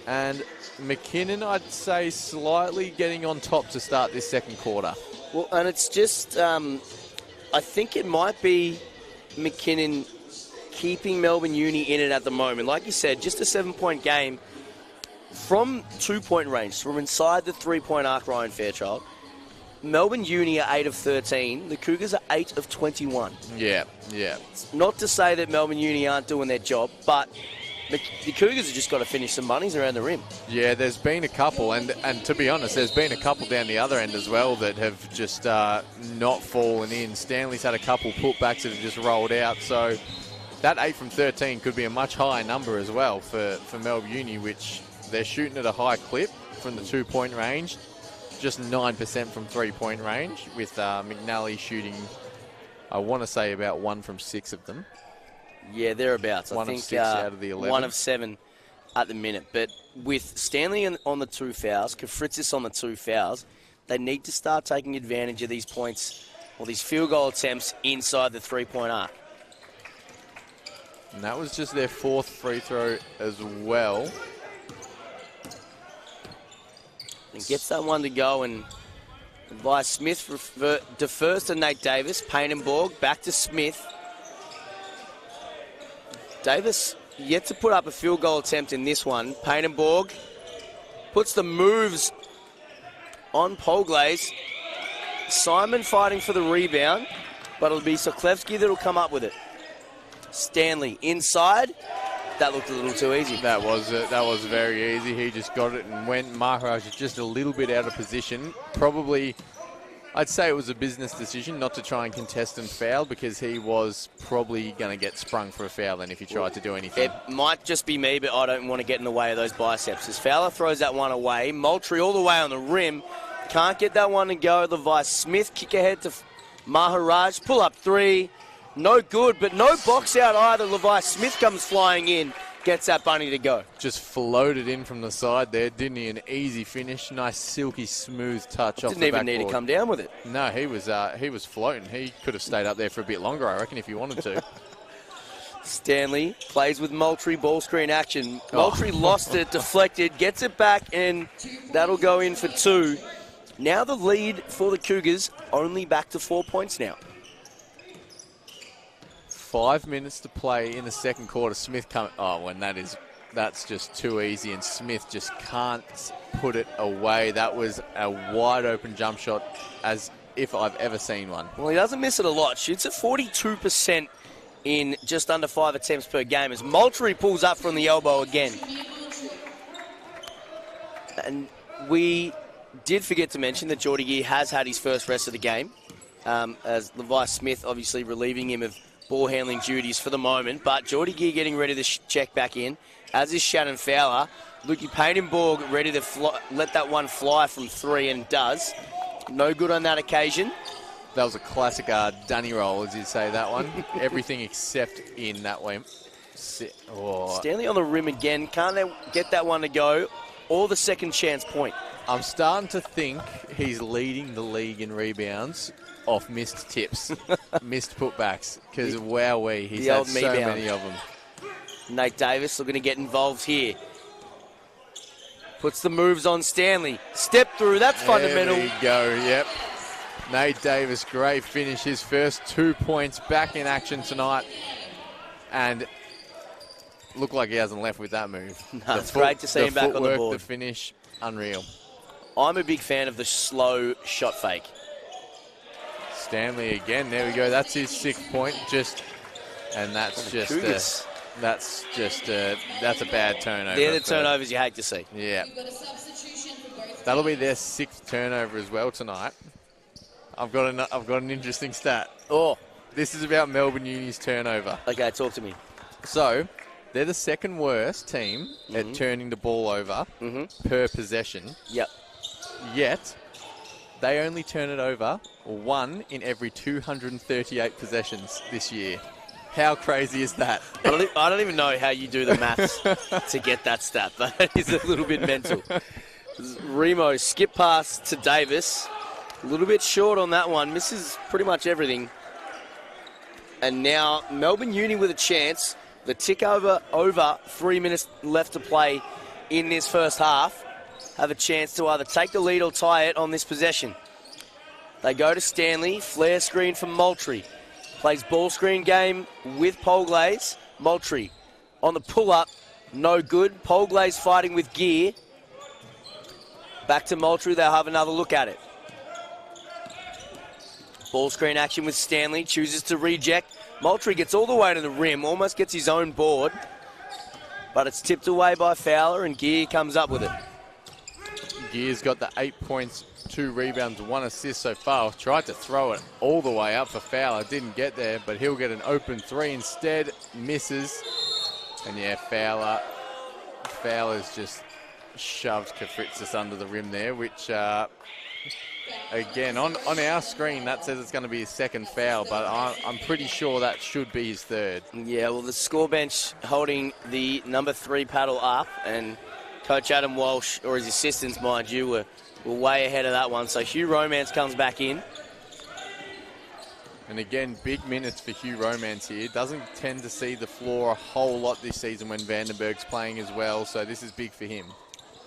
And McKinnon, I'd say, slightly getting on top to start this second quarter. Well, and it's just, I think it might be McKinnon keeping Melbourne Uni in it at the moment. Like you said, just a 7-point game. From 2-point range, from inside the 3-point arc, Ryan Fairchild, Melbourne Uni are 8 of 13. The Cougars are 8 of 21. Yeah. Not to say that Melbourne Uni aren't doing their job, but the Cougars have just got to finish some bunnies around the rim. Yeah, there's been a couple, and to be honest, there's been a couple down the other end as well that have just not fallen in. Stanley's had a couple putbacks that have just rolled out, so that 8 from 13 could be a much higher number as well for Melbourne Uni, which they're shooting at a high clip from the 2-point range, just 9% from 3-point range, with McNally shooting, I want to say, about 1 from 6 of them. Yeah, thereabouts. I think 6 out of the 11. 1 of 7 at the minute. But with Stanley on the 2 fouls, Kafritzis on the 2 fouls, they need to start taking advantage of these points or these field goal attempts inside the 3-point arc. And that was just their 4th free throw as well. And gets that one to go, and Levi Smith defers to Nate Davis. Painenborg back to Smith. Davis yet to put up a field goal attempt in this one. Painenborg puts the moves on Polglaze. Simon fighting for the rebound, but it'll be Soklevsky that'll come up with it. Stanley inside. That looked a little too easy. That was very easy. He just got it and went. Maharaj is just a little bit out of position. Probably, I'd say it was a business decision not to try and contest and foul, because he was probably going to get sprung for a foul then if he tried to do anything. It might just be me, but I don't want to get in the way of those biceps. As Fowler throws that one away, Moultrie all the way on the rim. Can't get that one to go. Levi Smith kick ahead to Maharaj. Pull up three. No good, but no box out either. Levi Smith comes flying in, gets that bunny to go. Just floated in from the side there, didn't he? An easy finish. Nice, silky, smooth touch off the backboard. Didn't even need to come down with it. No, he was floating. He could have stayed up there for a bit longer, I reckon, if he wanted to. Stanley plays with Moultrie, ball screen action. Moultrie lost it, deflected, gets it back, and that'll go in for two. Now the lead for the Cougars, only back to 4 points now. 5 minutes to play in the second quarter. Smith that's just too easy, and Smith just can't put it away. That was a wide open jump shot, as if I've ever seen one. Well, he doesn't miss it a lot. Shoots at 42% in just under 5 attempts per game as Moultrie pulls up from the elbow again. And we did forget to mention that Geordie Gear has had his first rest of the game, as Levi Smith obviously relieving him of ball handling duties for the moment, but Geordie Gear getting ready to check back in, as is Shannon Fowler. Lukey Painenborg ready to let that one fly from three, and does. No good on that occasion. That was a classic dunny roll, as you'd say, that one. Everything except in that way. Stanley on the rim again. Can't they get that one to go? Or the second chance point. I'm starting to think he's leading the league in rebounds off missed tips, missed putbacks, because wowee, he's had so many of them. Nate Davis looking to get involved here. Puts the moves on Stanley. Step through, that's fundamental. There we go, yep. Nate Davis, great finish. His first 2 points back in action tonight. And looked like he hasn't left with that move. No, it's great to see him back on the board. The finish, unreal. I'm a big fan of the slow shot fake. Stanley again, there we go. That's his 6 point. That's a bad turnover. They're the turnovers you hate to see. Yeah. That'll be their 6th turnover as well tonight. I've got an interesting stat. Oh. This is about Melbourne Uni's turnover. Okay, talk to me. So, they're the second worst team at turning the ball over per possession. Yep. Yet, they only turn it over 1 in every 238 possessions this year. How crazy is that? I don't even know how you do the maths to get that stat. That is a little bit mental. Remo skip pass to Davis. A little bit short on that one. Misses pretty much everything. And now Melbourne Uni with a chance. The tick over 3 minutes left to play in this first half. Have a chance to either take the lead or tie it on this possession. They go to Stanley. Flare screen for Moultrie. Plays ball screen game with Polglaze. Moultrie on the pull-up. No good. Polglaze fighting with Gear. Back to Moultrie. They'll have another look at it. Ball screen action with Stanley. Chooses to reject. Moultrie gets all the way to the rim. Almost gets his own board. But it's tipped away by Fowler, and Gear comes up with it. Gear's got the 8 points, 2 rebounds, 1 assist so far. Tried to throw it all the way up for Fowler. Didn't get there, but he'll get an open 3 instead. Misses. And yeah, Fowler's just shoved Kafritzis under the rim there, which, again, on our screen, that says it's going to be his second foul, but I'm pretty sure that should be his third. Yeah, well, the score bench holding the number 3 paddle up, and Coach Adam Walsh, or his assistants, mind you, were way ahead of that one. So Hugh Romance comes back in. And again, big minutes for Hugh Romance here. Doesn't tend to see the floor a whole lot this season when Vandenberg's playing as well, so this is big for him.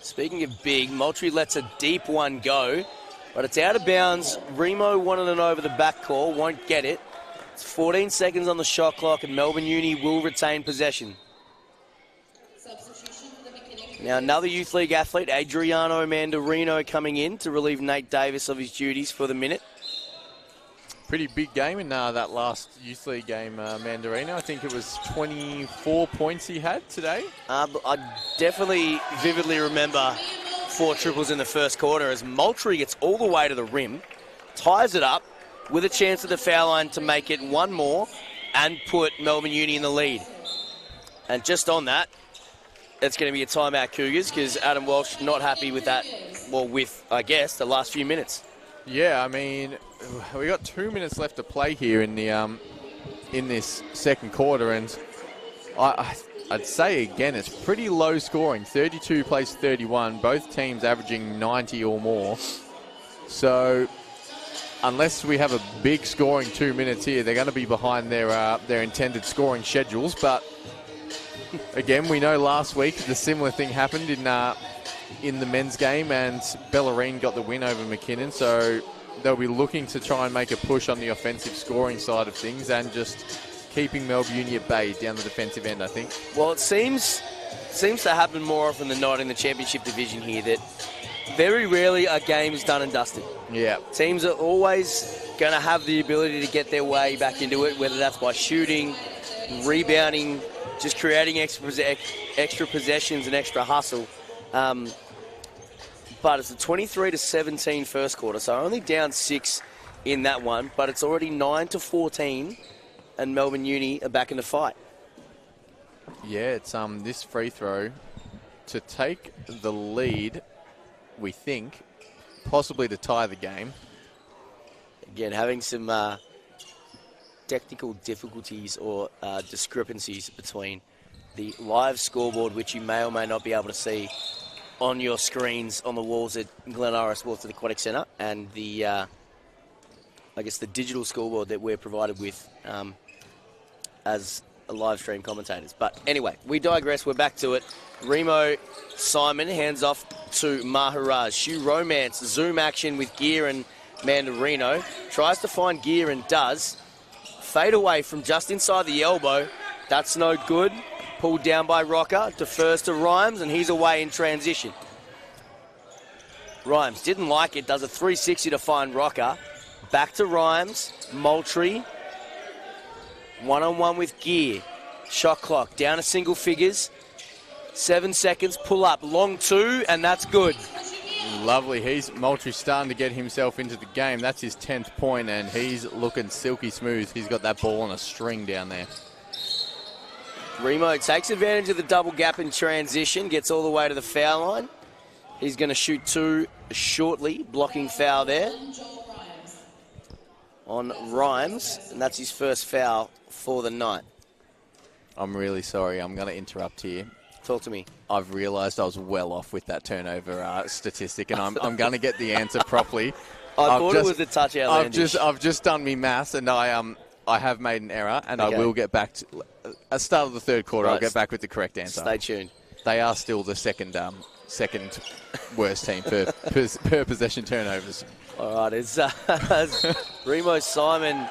Speaking of big, Moultrie lets a deep one go. But it's out of bounds. Remo wanted an over the back call, won't get it. It's 14 seconds on the shot clock, and Melbourne Uni will retain possession. Now another Youth League athlete, Adriano Mandarino, coming in to relieve Nate Davis of his duties for the minute. Pretty big game in that last Youth League game, Mandarino. I think it was 24 points he had today. I definitely vividly remember 4 triples in the first quarter as Moultrie gets all the way to the rim, ties it up with a chance at the foul line to make it one more and put Melbourne Uni in the lead. And just on that, it's going to be a timeout, Cougars, because Adam Walsh not happy with that, well, with, I guess, the last few minutes. Yeah, I mean, we got 2 minutes left to play here in the in this second quarter, and I'd say again it's pretty low scoring. 32 plays 31, both teams averaging 90 or more. So unless we have a big scoring 2 minutes here, they're going to be behind their intended scoring schedules. But again, we know last week the similar thing happened in the men's game, and Bellarine got the win over McKinnon. So they'll be looking to try and make a push on the offensive scoring side of things and just keeping Melbourne Uni at bay down the defensive end, I think. Well, it seems to happen more often than not in the championship division here that very rarely a game is done and dusted. Yeah. Teams are always going to have the ability to get their way back into it, whether that's by shooting, rebounding, just creating extra possessions and extra hustle. But it's a 23-17 first quarter, so only down 6 in that one, but it's already 9-14, and Melbourne Uni are back in the fight. Yeah, it's this free throw to take the lead, we think, possibly to tie the game. Again, having some technical difficulties or discrepancies between the live scoreboard, which you may or may not be able to see on your screens on the walls at Glenara Sports and Aquatic Centre, and the, I guess, the digital scoreboard that we're provided with as live stream commentators. But anyway, we digress. We're back to it. Remo Simon hands off to Maharaj. Shoe romance, zoom action with Gear and Mandarino. Tries to find Gear and does. Fade away from just inside the elbow. That's no good. Pulled down by Rocker. Defers to Rhymes, and he's away in transition. Rhymes didn't like it. Does a 360 to find Rocker. Back to Rhymes. Moultrie. One-on-one with Gear. Shot clock down to single figures. 7 seconds. Pull up. Long 2, and that's good. Lovely. Moultrie starting to get himself into the game. That's his 10th point, and he's looking silky smooth. He's got that ball on a string down there. Remo takes advantage of the double gap in transition, gets all the way to the foul line. He's going to shoot 2 shortly, blocking foul there on Rhymes, and that's his first foul for the night. I'm really sorry. I'm going to interrupt here. Talk to me. I've realised I was well off with that turnover statistic, and I'm going to get the answer properly. I thought it was a touch outlandish. I've just done me maths, and I have made an error, and okay. I will get back to at the start of the third quarter. Right. I'll get back with the correct answer. Stay tuned. They are still the second worst team per possession turnovers. All right, as Remo Simon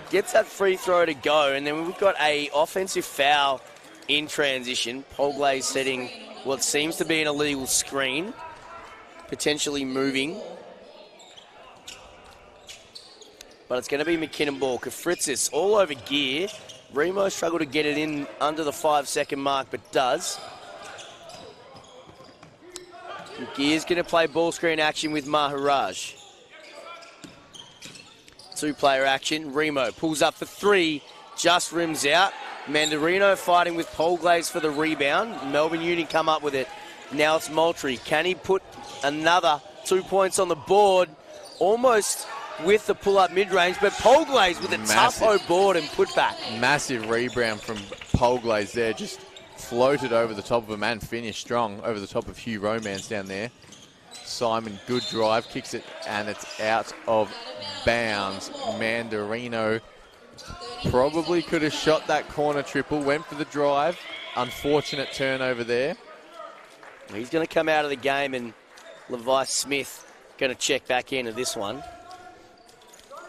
gets that free throw to go, and then we've got a offensive foul in transition. Polglay setting what seems to be an illegal screen, potentially moving. But it's going to be McKinnon ball. Kafritzis all over Gear. Remo struggled to get it in under the 5-second mark, but does. Gear's going to play ball screen action with Maharaj. 2-player action. Remo pulls up for 3, just rims out. Mandarino fighting with Polglaze for the rebound. Melbourne Uni come up with it. Now it's Moultrie. Can he put another 2 points on the board? Almost with the pull-up mid-range, but Polglaze with a tough board and put back. Massive rebound from Polglaze there. Just floated over the top of him and finished strong over the top of Hugh Romance down there. Simon, good drive, kicks it, and it's out of bounds. Mandarino probably could have shot that corner triple, went for the drive. Unfortunate turnover there. He's going to come out of the game, and Levi Smith going to check back into this one.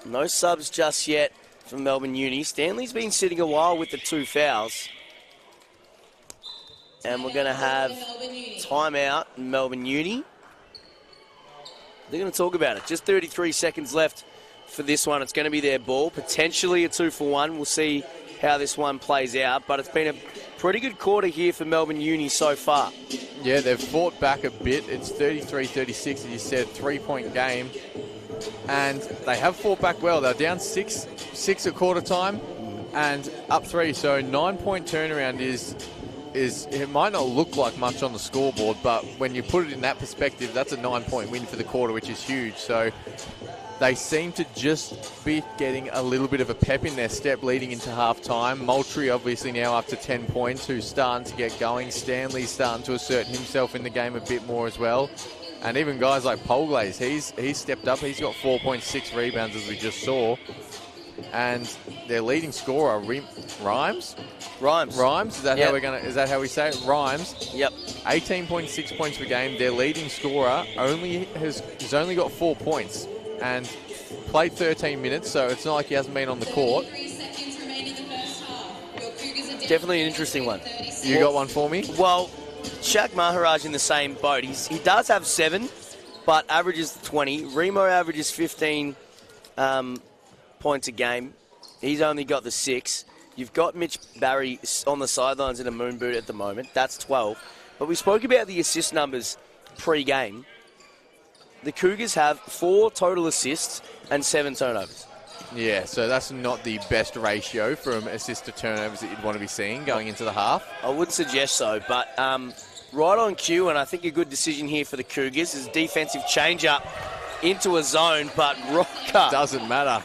No subs just yet from Melbourne Uni. Stanley's been sitting a while with the 2 fouls. And we're going to have timeout in Melbourne Uni. They're going to talk about it. Just 33 seconds left for this one. It's going to be their ball. Potentially a 2-for-1. We'll see how this one plays out. But it's been a pretty good quarter here for Melbourne Uni so far. Yeah, they've fought back a bit. It's 33-36, as you said, 3-point game. And they have fought back well. They're down six at quarter time and up 3. So 9-point turnaround is it might not look like much on the scoreboard, but when you put it in that perspective, that's a 9-point win for the quarter, which is huge. So they seem to just be getting a little bit of a pep in their step leading into half-time. Moultrie obviously now up to 10 points, who's starting to get going. Stanley's starting to assert himself in the game a bit more as well. And even guys like Polglaze, he's stepped up. He's got 4.6 rebounds, as we just saw. And their leading scorer, Rhymes. Is that how we're gonna? Is that how we say it? Rhymes. Yep. 18.6 points per game. Their leading scorer has only got 4 points and played 13 minutes, so it's not like he hasn't been on the court. Definitely an interesting one. You got one for me? Well, Shaq Maharaj in the same boat. He does have 7, but averages 20. Remo averages 15 points a game. He's only got the 6. You've got Mitch Barry on the sidelines in a moon boot at the moment. That's 12. But we spoke about the assist numbers pre-game. The Cougars have 4 total assists and 7 turnovers. Yeah, so that's not the best ratio from assist to turnovers that you'd want to be seeing going into the half. I would suggest so, but right on cue, and I think a good decision here for the Cougars is defensive change-up into a zone, but Rocker... Doesn't matter.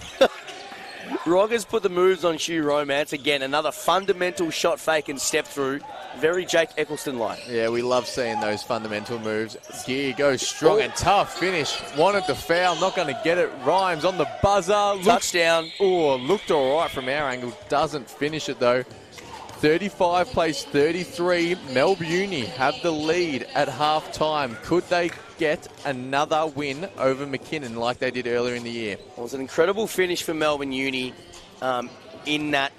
Rogers put the moves on Hugh Romance. Again, another fundamental shot fake and step through. Very Jake Eccleston-like. Yeah, we love seeing those fundamental moves. Gear goes strong and tough finish. Wanted the foul, not going to get it. Rhymes on the buzzer. Touchdown. Looked all right from our angle. Doesn't finish it, though. 35 plays 33. Melbourne Uni have the lead at half-time. Could they get another win over McKinnon like they did earlier in the year? Well, it was an incredible finish for Melbourne Uni in that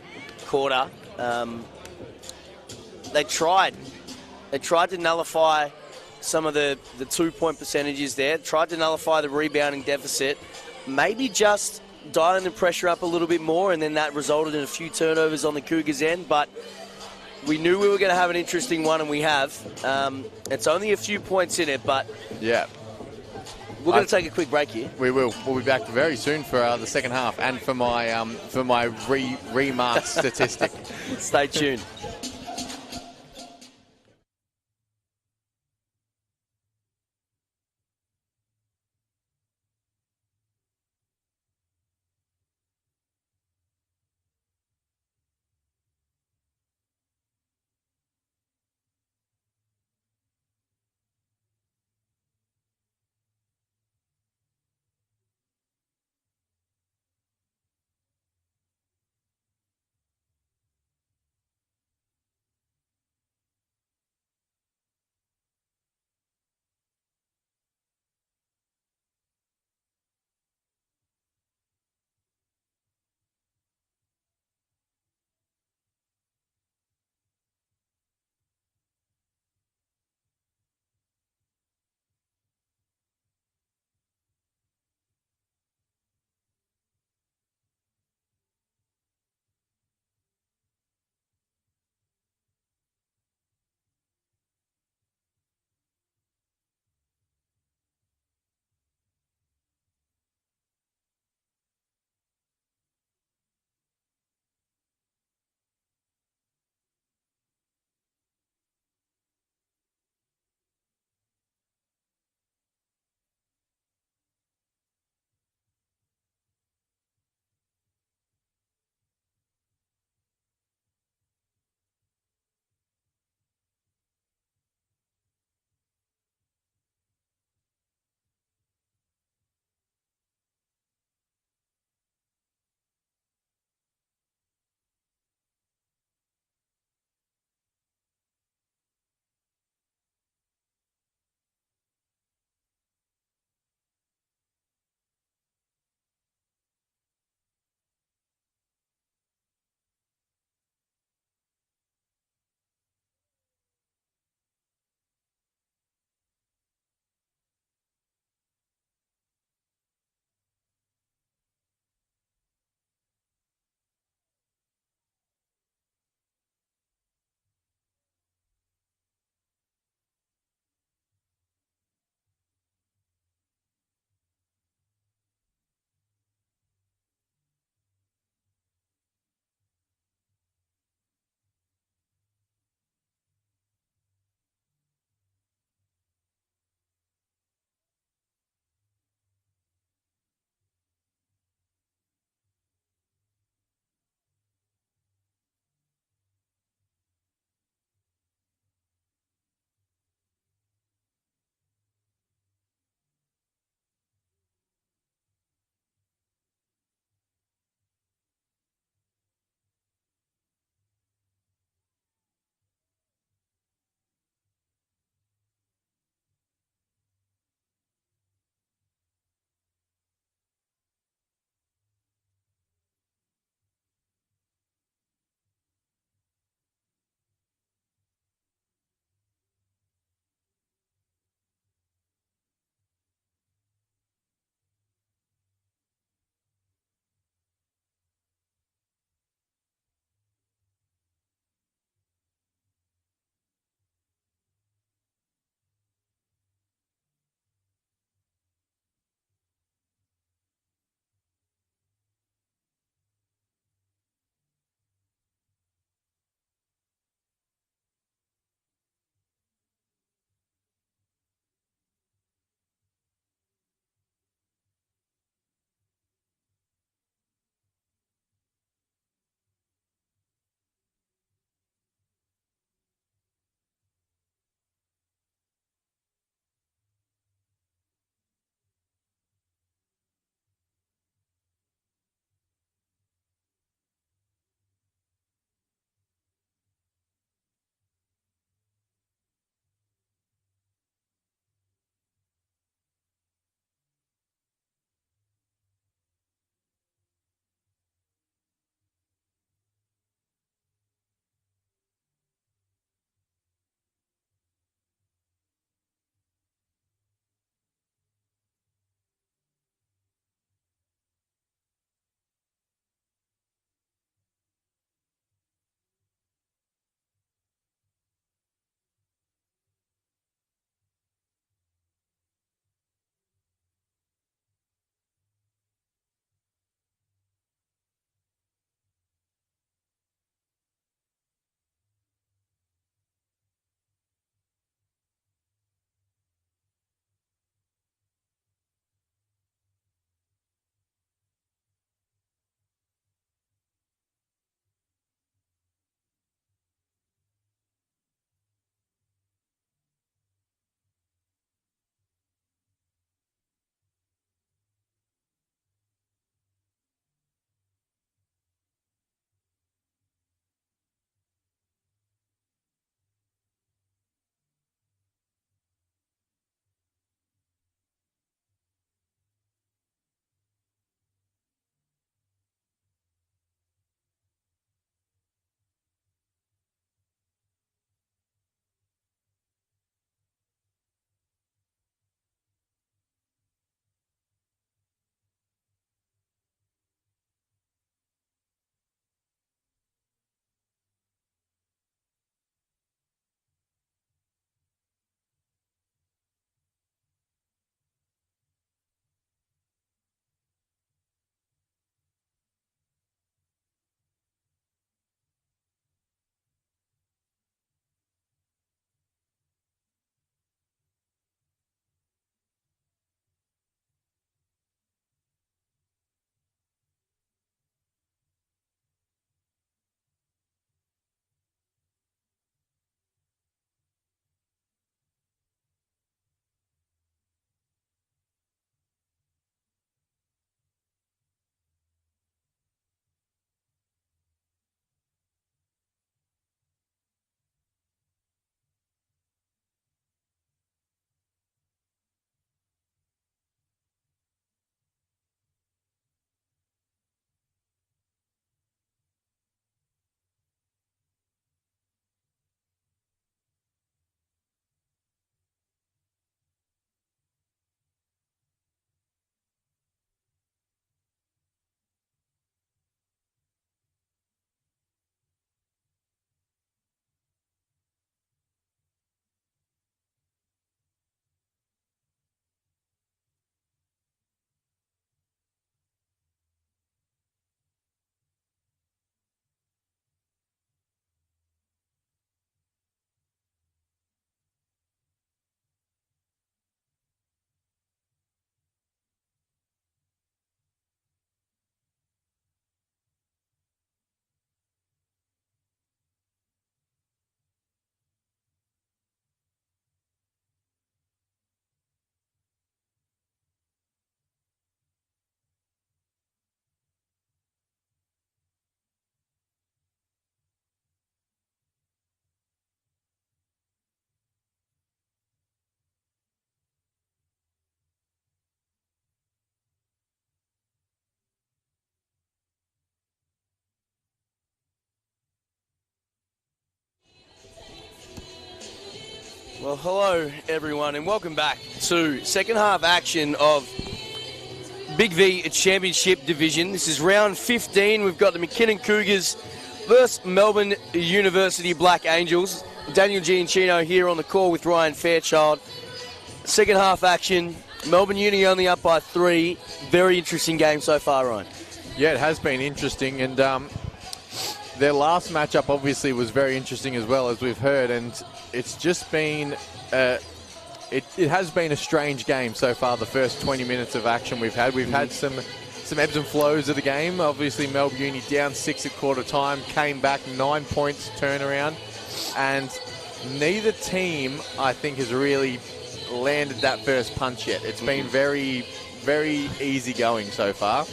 quarter. They tried to nullify some of the 2-point percentages there, tried to nullify the rebounding deficit, maybe just dialing the pressure up a little bit more, and then that resulted in a few turnovers on the Cougars' end. But we knew we were going to have an interesting one, and we have. It's only a few points in it, but yeah, we're going to take a quick break here. We will. We'll be back very soon for the second half and for my remark statistic. Stay tuned. Well, hello everyone, and welcome back to second half action of BigV Championship Division. This is round 15. We've got the McKinnon Cougars versus Melbourne University Black Angels. Daniel Giancino here on the call with Ryan Fairchild. Second half action. Melbourne Uni only up by 3. Very interesting game so far, Ryan. Yeah, it has been interesting, and their last matchup obviously was very interesting as well, as we've heard, and it's just been it has been a strange game so far. The first 20 minutes of action we've had some ebbs and flows of the game. Obviously Melbourne Uni down 6 at quarter time, came back 9 points turnaround, and neither team I think has really landed that first punch yet. It's been very, very easy going so far.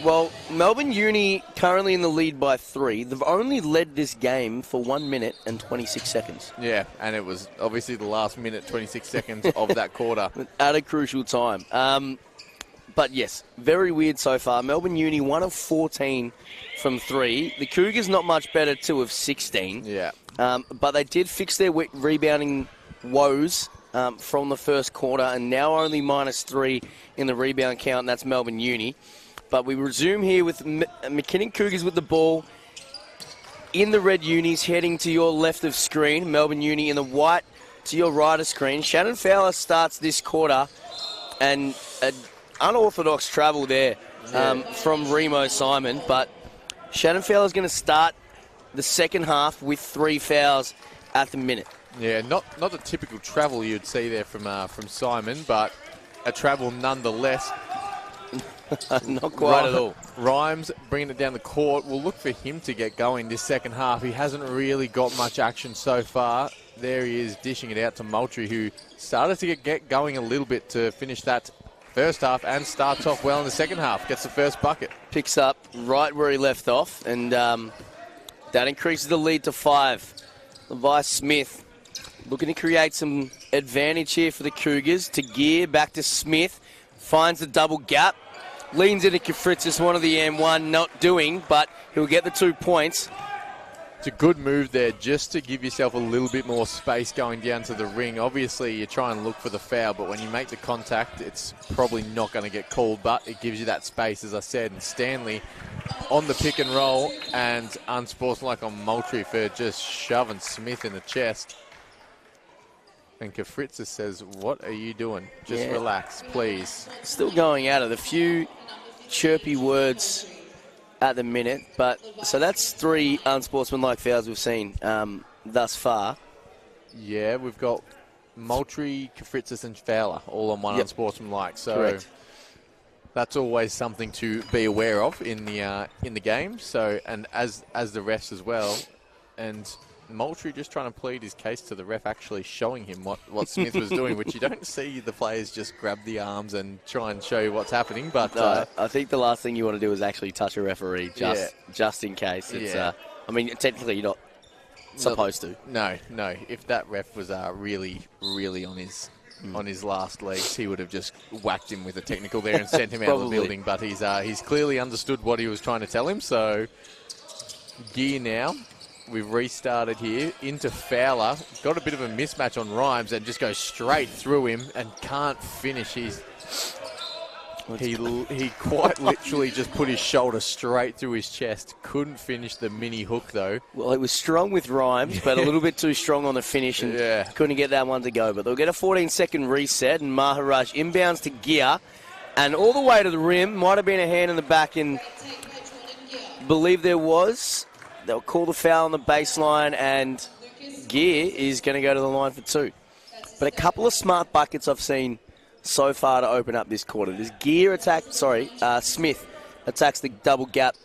Well, Melbourne Uni currently in the lead by 3. They've only led this game for 1 minute and 26 seconds. Yeah, and it was obviously the last minute, 26 seconds of that quarter. At a crucial time. But yes, very weird so far. Melbourne Uni 1 of 14 from 3. The Cougars not much better, 2 of 16. Yeah. But they did fix their rebounding woes from the first quarter, and now only -3 in the rebound count, and that's Melbourne Uni. But we resume here with McKinnon Cougars with the ball in the red unis, heading to your left of screen. Melbourne Uni in the white to your right of screen. Shannon Fowler starts this quarter, and an unorthodox travel there from Remo Simon. But Shannon Fowler's going to start the second half with 3 fouls at the minute. Yeah, not the typical travel you'd see there from Simon, but a travel nonetheless. Not quite at all. Rhymes bringing it down the court. We'll look for him to get going this second half. He hasn't really got much action so far. There he is dishing it out to Moultrie, who started to get going a little bit to finish that first half and starts off well in the second half. Gets the first bucket. Picks up right where he left off, and that increases the lead to 5. Levi Smith looking to create some advantage here for the Cougars. To Gear, back to Smith. Finds the double gap. Leans into Kafritzis, one of the M1, not doing, but he'll get the 2 points. It's a good move there just to give yourself a little bit more space going down to the ring. Obviously, you try and look for the foul, but when you make the contact, it's probably not going to get called, but it gives you that space, as I said. And Stanley on the pick and roll, and unsportsmanlike on Moultrie for just shoving Smith in the chest. And Kafritzis says, "What are you doing? Just relax, please." Still going at it. A few chirpy words at the minute, but so that's 3 unsportsmanlike fouls we've seen thus far. Yeah, we've got Moultrie, Kafritzis, and Fowler all on one unsportsmanlike. So correct. That's always something to be aware of in the game. So, and as the refs as well, and Moultrie just trying to plead his case to the ref, actually showing him what Smith was doing, which you don't see the players just grab the arms and try and show you what's happening. But I think the last thing you want to do is actually touch a referee just in case. It's, I mean, technically you're not supposed to. No. If that ref was really, really on his last legs, he would have just whacked him with a technical there and sent him out of the building. But he's clearly understood what he was trying to tell him. So Gear now. We've restarted here into Fowler. Got a bit of a mismatch on Rhymes and just goes straight through him and can't finish. He quite literally just put his shoulder straight through his chest. Couldn't finish the mini hook though. Well, it was strong with Rhymes, but a little bit too strong on the finish and couldn't get that one to go. But they'll get a 14-second reset, and Maharaj inbounds to Gear and all the way to the rim. Might have been a hand in the back, and believe there was. They'll call the foul on the baseline, and Gear is going to go to the line for 2. But a couple of smart buckets I've seen so far to open up this quarter. This Smith attacks the double gap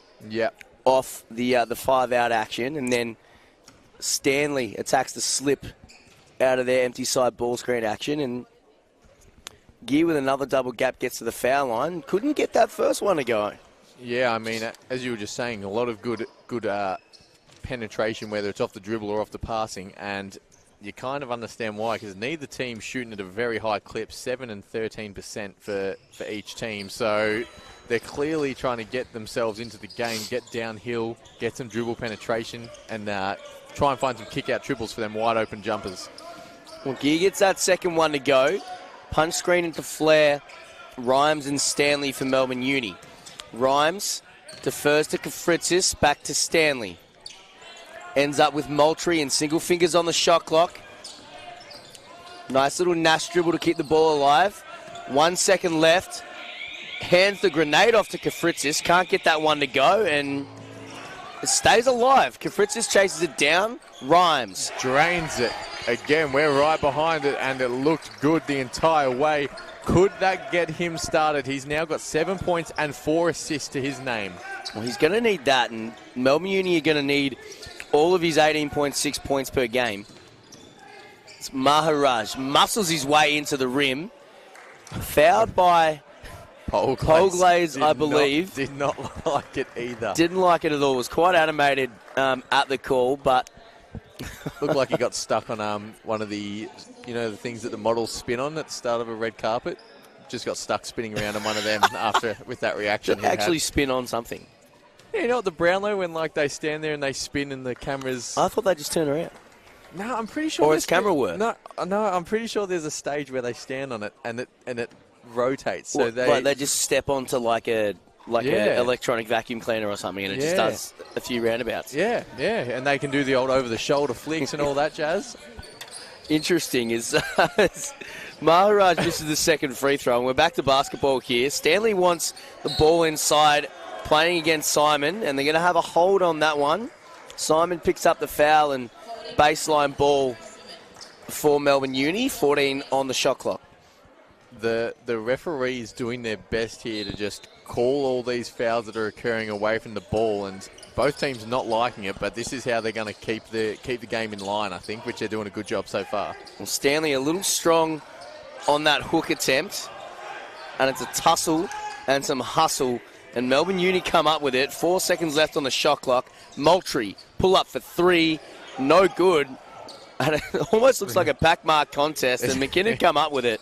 off the 5-out action, and then Stanley attacks the slip out of their empty side ball screen action, and Gear with another double gap gets to the foul line. Couldn't get that first one to go. Yeah, I mean, as you were just saying, a lot of good penetration, whether it's off the dribble or off the passing, and you kind of understand why, because neither team shooting at a very high clip, 7 and 13% for each team. So they're clearly trying to get themselves into the game, get downhill, get some dribble penetration, and try and find some kick-out triples for them wide open jumpers. Well, Gear gets that second one to go. Punch screen into Flair, Rhymes and Stanley for Melbourne Uni. Rhymes defers to Kafritzis, back to Stanley. Ends up with Moultrie and single fingers on the shot clock. Nice little Nash dribble to keep the ball alive. 1 second left. Hands the grenade off to Kafritzis. Can't get that one to go, and it stays alive. Kafritzis chases it down. Rhymes drains it. Again, we're right behind it, and it looked good the entire way. Could that get him started? He's now got 7 points and 4 assists to his name. Well, he's going to need that, and Melbourne Uni are going to need all of his 18.6 points per game. It's Maharaj. Muscles his way into the rim. Fouled by Polglaze, I believe. Did not like it either. Didn't like it at all. Was quite animated at the call, but looked like he got stuck on one of the, the things that the models spin on at the start of a red carpet. Just got stuck spinning around on one of them after with that reaction. He actually spin on something. Yeah, you know what the Brownlow, when they stand there and they spin and the cameras. I thought they just turn around. No, I'm pretty sure. Or it's camera work. No, I'm pretty sure there's a stage where they stand on it and it rotates. So they just step onto like an electronic vacuum cleaner or something, and it just does a few roundabouts. Yeah, and they can do the old over-the-shoulder flicks and all that jazz. Interesting is Maharaj misses the second free throw, and we're back to basketball here. Stanley wants the ball inside, playing against Simon, and they're going to have a hold on that one. Simon picks up the foul, and baseline ball for Melbourne Uni, 14 on the shot clock. The referees doing their best here to just call all these fouls that are occurring away from the ball, and both teams not liking it, but this is how they're going to keep the game in line, I think, which they're doing a good job so far. Well, Stanley a little strong on that hook attempt, and it's a tussle and some hustle, and Melbourne Uni come up with it. 4 seconds left on the shot clock. Moultrie pull up for three, no good, and it almost looks like a pack mark contest, and McKinnon come up with it.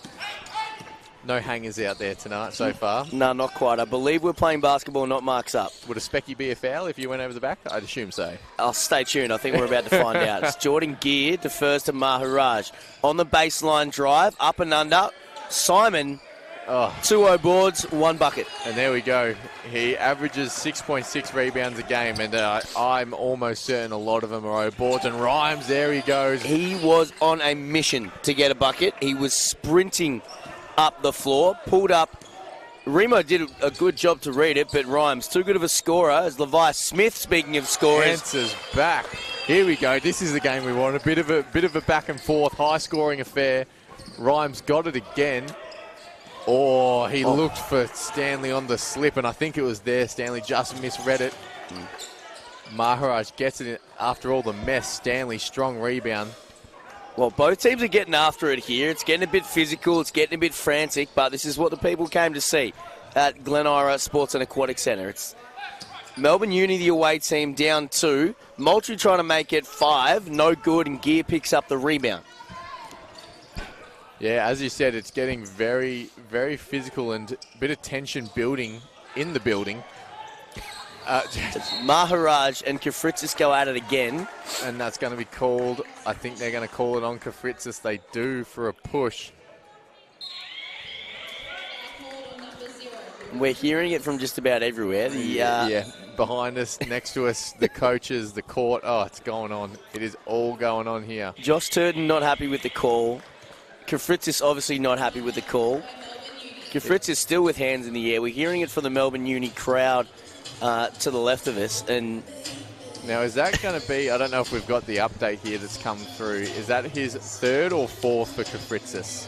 No hangers out there tonight so far. No, not quite. I believe we're playing basketball, not marks up. Would a specky be a foul if you went over the back? I'd assume so. I'll stay tuned. I think we're about to find out. It's Jordan Gear defers to Maharaj. On the baseline drive, up and under. Simon, 2-0 boards, 1 bucket. And there we go. He averages 6.6 rebounds a game, and I'm almost certain a lot of them are 0 boards. And Rhymes, there he goes. He was on a mission to get a bucket. He was sprinting up the floor, pulled up. Remo did a good job to read it, but Rhymes, too good of a scorer, as Levi Smith, speaking of scorers. Answers back. Here we go. This is the game we want. A bit of a back and forth, high-scoring affair. Rhymes got it again. He looked for Stanley on the slip, and I think it was there. Stanley just misread it. Maharaj gets it in after all the mess. Stanley, strong rebound. Well, both teams are getting after it here. It's getting a bit physical. It's getting a bit frantic, but this is what the people came to see at Glen Ira Sports and Aquatic Centre. It's Melbourne Uni, the away team, down 2. Moultrie trying to make it 5. No good, and Gear picks up the rebound. Yeah, as you said, it's getting very, very physical and a bit of tension building in the building. Maharaj and Kafritzis go at it again. And that's going to be called, I think they're going to call it on Kafritzis. They do for a push. We're hearing it from just about everywhere. Behind us, next to us, the coaches, the court. Oh, it's going on. It is all going on here. Josh Turton not happy with the call. Kafritzis obviously not happy with the call. Kafritzis still with hands in the air. We're hearing it from the Melbourne Uni crowd to the left of us. And now, is that going to be, I don't know if we've got the update here that's come through, is that his 3rd or 4th for Kafritzis?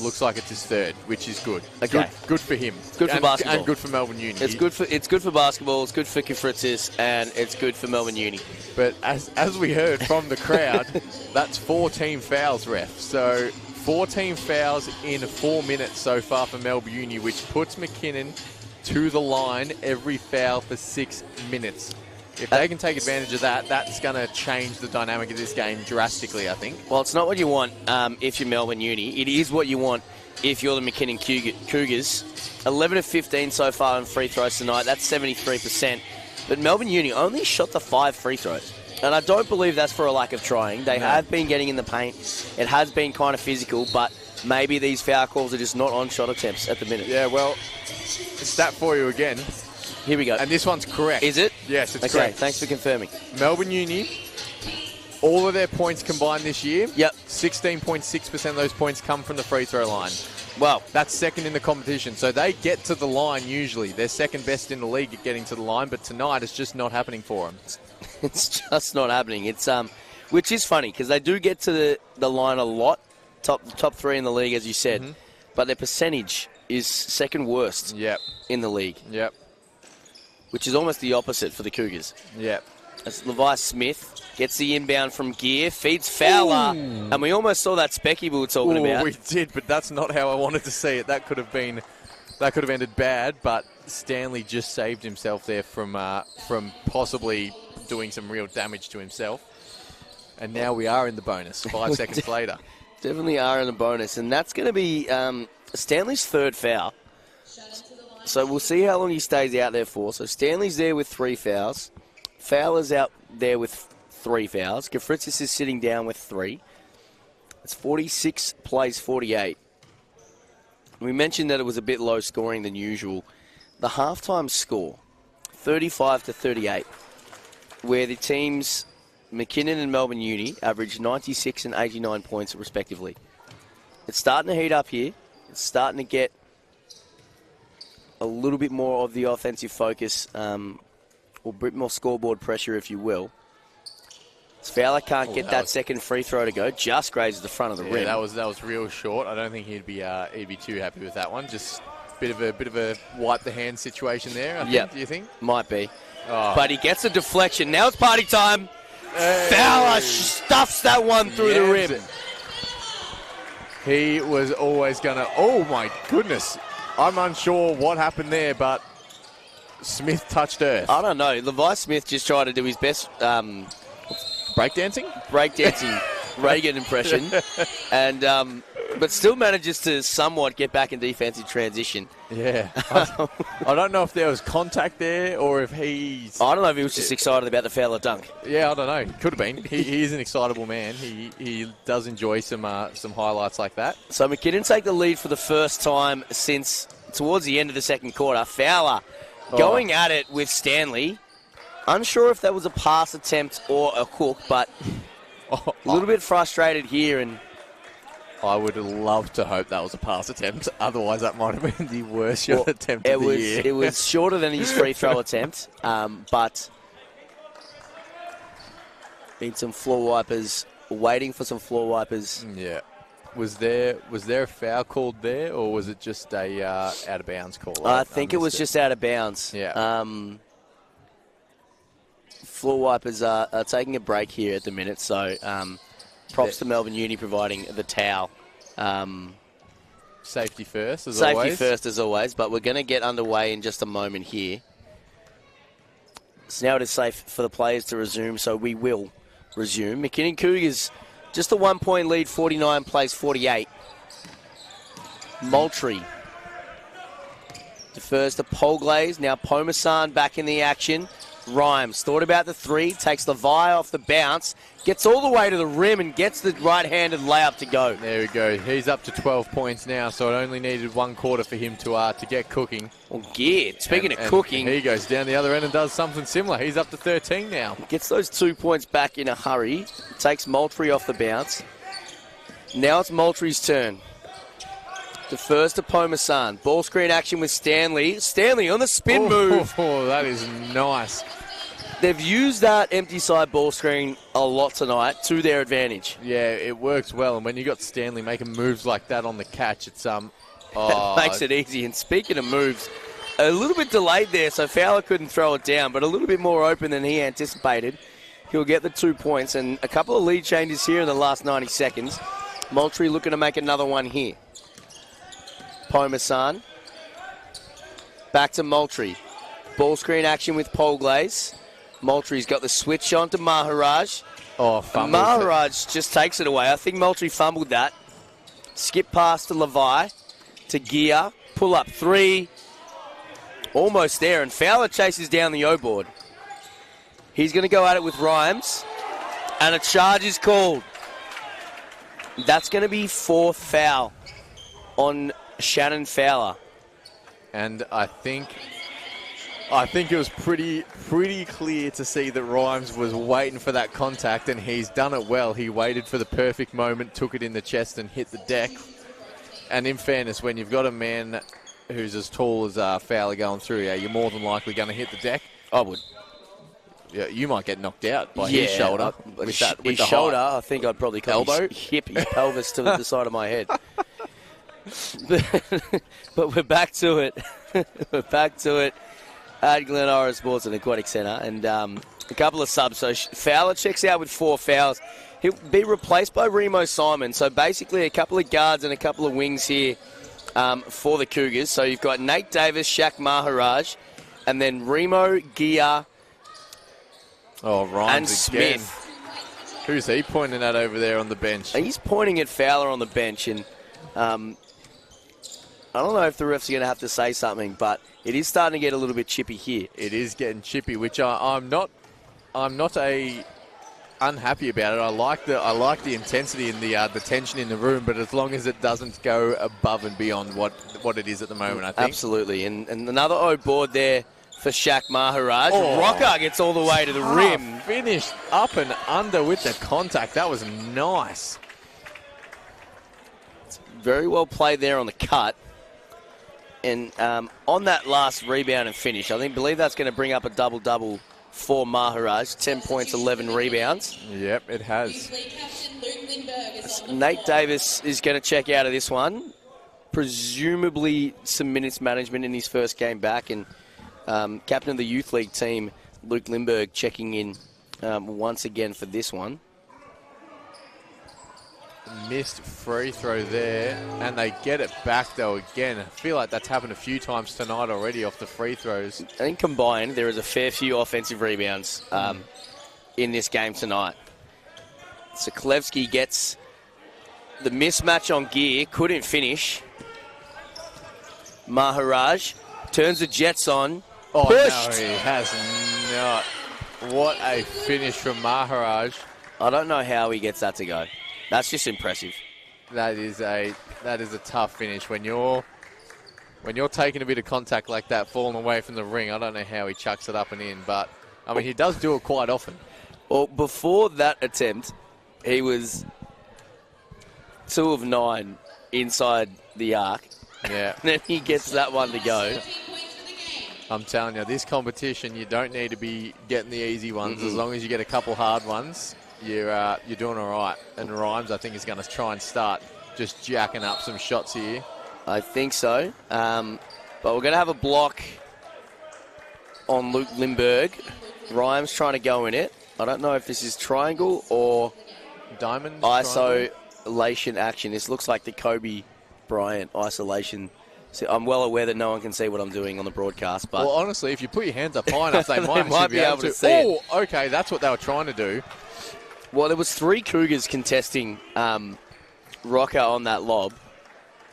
Looks like it's his 3rd, which is good. Okay. Good for him. Good for basketball. And good for Melbourne Uni. It's good for basketball, it's good for Kafritzis, and it's good for Melbourne Uni. But as we heard from the crowd, that's 14 fouls, ref. So 14 fouls in 4 minutes so far for Melbourne Uni, which puts McKinnon to the line every foul for 6 minutes. If they can take advantage of that, that's going to change the dynamic of this game drastically, I think. Well, it's not what you want if you're Melbourne Uni. It is what you want if you're the McKinnon Cougars. 11 of 15 so far on free throws tonight. That's 73%. But Melbourne Uni only shot the 5 free throws. And I don't believe that's for a lack of trying. They have been getting in the paint. It has been kind of physical, but maybe these foul calls are just not on shot attempts at the minute. Yeah, well, stat for you again. Here we go. And this one's correct. Is it? Yes, it's okay, correct. Thanks for confirming. Melbourne Uni, all of their points combined this year, yep. 16.6% of those points come from the free throw line. Well, that's second in the competition. So they get to the line usually. They're second best in the league at getting to the line, but tonight it's just not happening for them. It's just not happening. It's which is funny because they do get to the line a lot, top three in the league, as you said, but their percentage is second worst in the league. Yep. Which is almost the opposite for the Cougars. Yep. As Levi Smith gets the inbound from Gear, feeds Fowler, and we almost saw that Specky we were talking about. We did, but that's not how I wanted to see it. That could have ended bad, but Stanley just saved himself there from possibly doing some real damage to himself. And now we are in the bonus 5 seconds later. Definitely are in the bonus, and that's going to be Stanley's third foul. So we'll see how long he stays out there for. So Stanley's there with 3 fouls. Fowler's out there with 3 fouls. Gafritzis is sitting down with 3. It's 46 plays 48. We mentioned that it was a bit low scoring than usual. The halftime score, 35-38, where the teams McKinnon and Melbourne Uni averaged 96 and 89 points respectively. It's starting to heat up here. It's starting to get a little bit more of the offensive focus, or a bit more scoreboard pressure, if you will. Fowler can't get that second free throw to go. Just grazes the front of the rim. That was real short. I don't think he'd be too happy with that one. Just bit of a wipe the hand situation there. I think. Do you think? Might be. Oh. But he gets a deflection. Now it's party time. Hey. Fowler stuffs that one through the rim. He was always gonna. Oh my goodness! I'm unsure what happened there, but Smith touched earth. I don't know. Levi Smith just tried to do his best. Breakdancing Reagan impression, and but still manages to somewhat get back in defensive transition. Yeah, I don't know if there was contact there or if he's. I don't know if he was just excited about the Fowler dunk. Yeah, I don't know. Could have been. He is an excitable man. He does enjoy some highlights like that. So McKinnon take the lead for the first time since towards the end of the second quarter. Fowler going at it with Stanley. Unsure if that was a pass attempt or a hook, but a little bit frustrated here. And I would love to hope that was a pass attempt. Otherwise, that might have been the worst shot attempt of the year. It was shorter than his free throw attempt, but need some floor wipers. Waiting for some floor wipers. Yeah. Was there a foul called there, or was it just a out of bounds call? I think it was just out of bounds. Yeah. Floor wipers are taking a break here at the minute, so props to Melbourne Uni providing the towel. Safety first, as always. Safety first, as always, but we're going to get underway in just a moment here. So now it is safe for the players to resume, so we will resume. McKinnon Cougars, just a 1-point lead, 49 plays 48. Moultrie defers to Polglaze, now Pomasan back in the action. Rhymes thought about the 3, takes Levi off the bounce, gets all the way to the rim and gets the right-handed layup to go. There we go. He's up to 12 points now, so it only needed 1 quarter for him to get cooking. Well, geared. Speaking of cooking, he goes down the other end and does something similar. He's up to 13 now. Gets those 2 points back in a hurry. Takes Moultrie off the bounce. Now it's Moultrie's turn. Defers to Pomasan. Ball screen action with Stanley. Stanley on the spin move. Oh, that is nice. They've used that empty side ball screen a lot tonight to their advantage. Yeah, it works well. And when you got Stanley making moves like that on the catch, it's it makes it easy. And speaking of moves, a little bit delayed there, so Fowler couldn't throw it down, but a little bit more open than he anticipated. He'll get the 2 points, and a couple of lead changes here in the last 90 seconds. Moultrie looking to make another one here. Pomasan. Back to Moultrie. Ball screen action with Polglaze. Moultrie's got the switch on to Maharaj. Maharaj just takes it away. I think Moultrie fumbled that. Skip pass to Levi. To Gear. Pull up 3. Almost there. And Fowler chases down the O-board. He's going to go at it with Rhymes. And a charge is called. That's going to be 4th foul on Shannon Fowler. And I think it was pretty clear to see that Rhymes was waiting for that contact, and he's done it well. He waited for the perfect moment, took it in the chest and hit the deck. And in fairness, when you've got a man who's as tall as Fowler going through, you're more than likely going to hit the deck. I would. Yeah, you might get knocked out by his shoulder. With his the shoulder, height. I think I'd probably cut elbow, his hip, his pelvis to the side of my head. But we're back to it. We're back to it at Glen Ira Sports and Aquatic Centre. And a couple of subs. So Fowler checks out with 4 fouls. He'll be replaced by Remo Simon. So basically a couple of guards and a couple of wings here for the Cougars. So you've got Nate Davis, Shaq Maharaj, and then Remo, Gia, Rhymes and again. Smith. Who's he pointing at over there on the bench? He's pointing at Fowler on the bench, and I don't know if the refs are going to have to say something, but it is starting to get a little bit chippy here. It is getting chippy, which I'm not unhappy about it. I like the intensity and the tension in the room, but as long as it doesn't go above and beyond what it is at the moment, I think. Absolutely, and another O board there for Shaq Maharaj. Rocker gets all the way to the rim. Finished up and under with the contact. That was nice. Very well played there on the cut. And on that last rebound and finish, believe that's going to bring up a double-double for Maharaj. 10 points, 11 rebounds. Yep, it has. Nate Davis is going to check out of this one. Presumably some minutes management in his first game back. And captain of the Youth League team, Luke Lindbergh, checking in once again for this one. Missed free throw there, and they get it back though again. I feel like that's happened a few times tonight already off the free throws. I think combined there is a fair few offensive rebounds in this game tonight. Sokolewski gets the mismatch on Gear, couldn't finish. Maharaj turns the Jets on. Oh, pushed. No, he has not. What a finish from Maharaj. I don't know how he gets that to go. That's just impressive. That is a tough finish when you're taking a bit of contact like that, falling away from the ring. I don't know how he chucks it up and in, but I mean he does do it quite often. Well, before that attempt, he was 2 of 9 inside the arc. Yeah. Then he gets that one to go. I'm telling you, this competition, you don't need to be getting the easy ones. Mm-hmm. As long as you get a couple hard ones, you're doing all right. And Rhymes, I think, is going to try and start just jacking up some shots here. I think so. But we're going to have a block on Luke Lindbergh. Rhymes trying to go in it. I don't know if this is triangle or diamond isolation action. This looks like the Kobe Bryant isolation. So I'm well aware that no one can see what I'm doing on the broadcast. But well, honestly, if you put your hands up high enough, they might be able to see it. Oh, okay, that's what they were trying to do. Well, there was 3 Cougars contesting Rocker on that lob.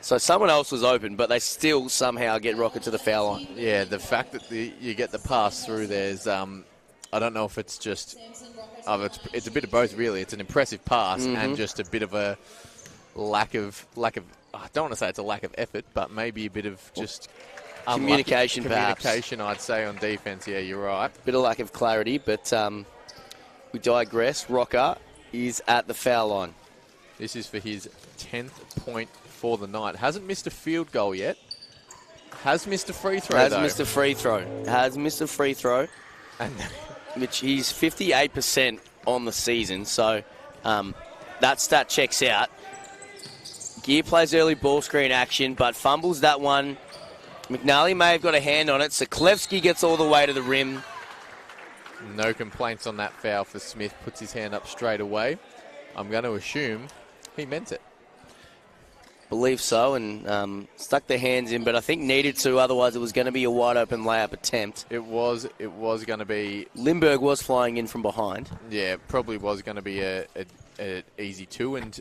So someone else was open, but they still somehow get Rocker to the foul line. Yeah, the fact that you get the pass through there is, I don't know if it's just, it's a bit of both really. It's an impressive pass and just a bit of a lack of. I don't want to say it's a lack of effort, but maybe a bit of just communication, perhaps. Communication, I'd say, on defense. Yeah, you're right. Bit of lack of clarity, but we digress. Rocker is at the foul line. This is for his 10th point for the night. Hasn't missed a field goal yet. Has missed a free throw, Has missed a free throw. And which he's 58% on the season, so that stat checks out. Gear plays early ball screen action, but fumbles that one. McNally may have got a hand on it. Sokolewski gets all the way to the rim. No complaints on that foul for Smith. Puts his hand up straight away. I'm going to assume he meant it. Believe so, and stuck their hands in, but I think needed to, otherwise it was going to be a wide open layup attempt. It was going to be. Lindbergh was flying in from behind. Yeah, probably was going to be a easy 2, and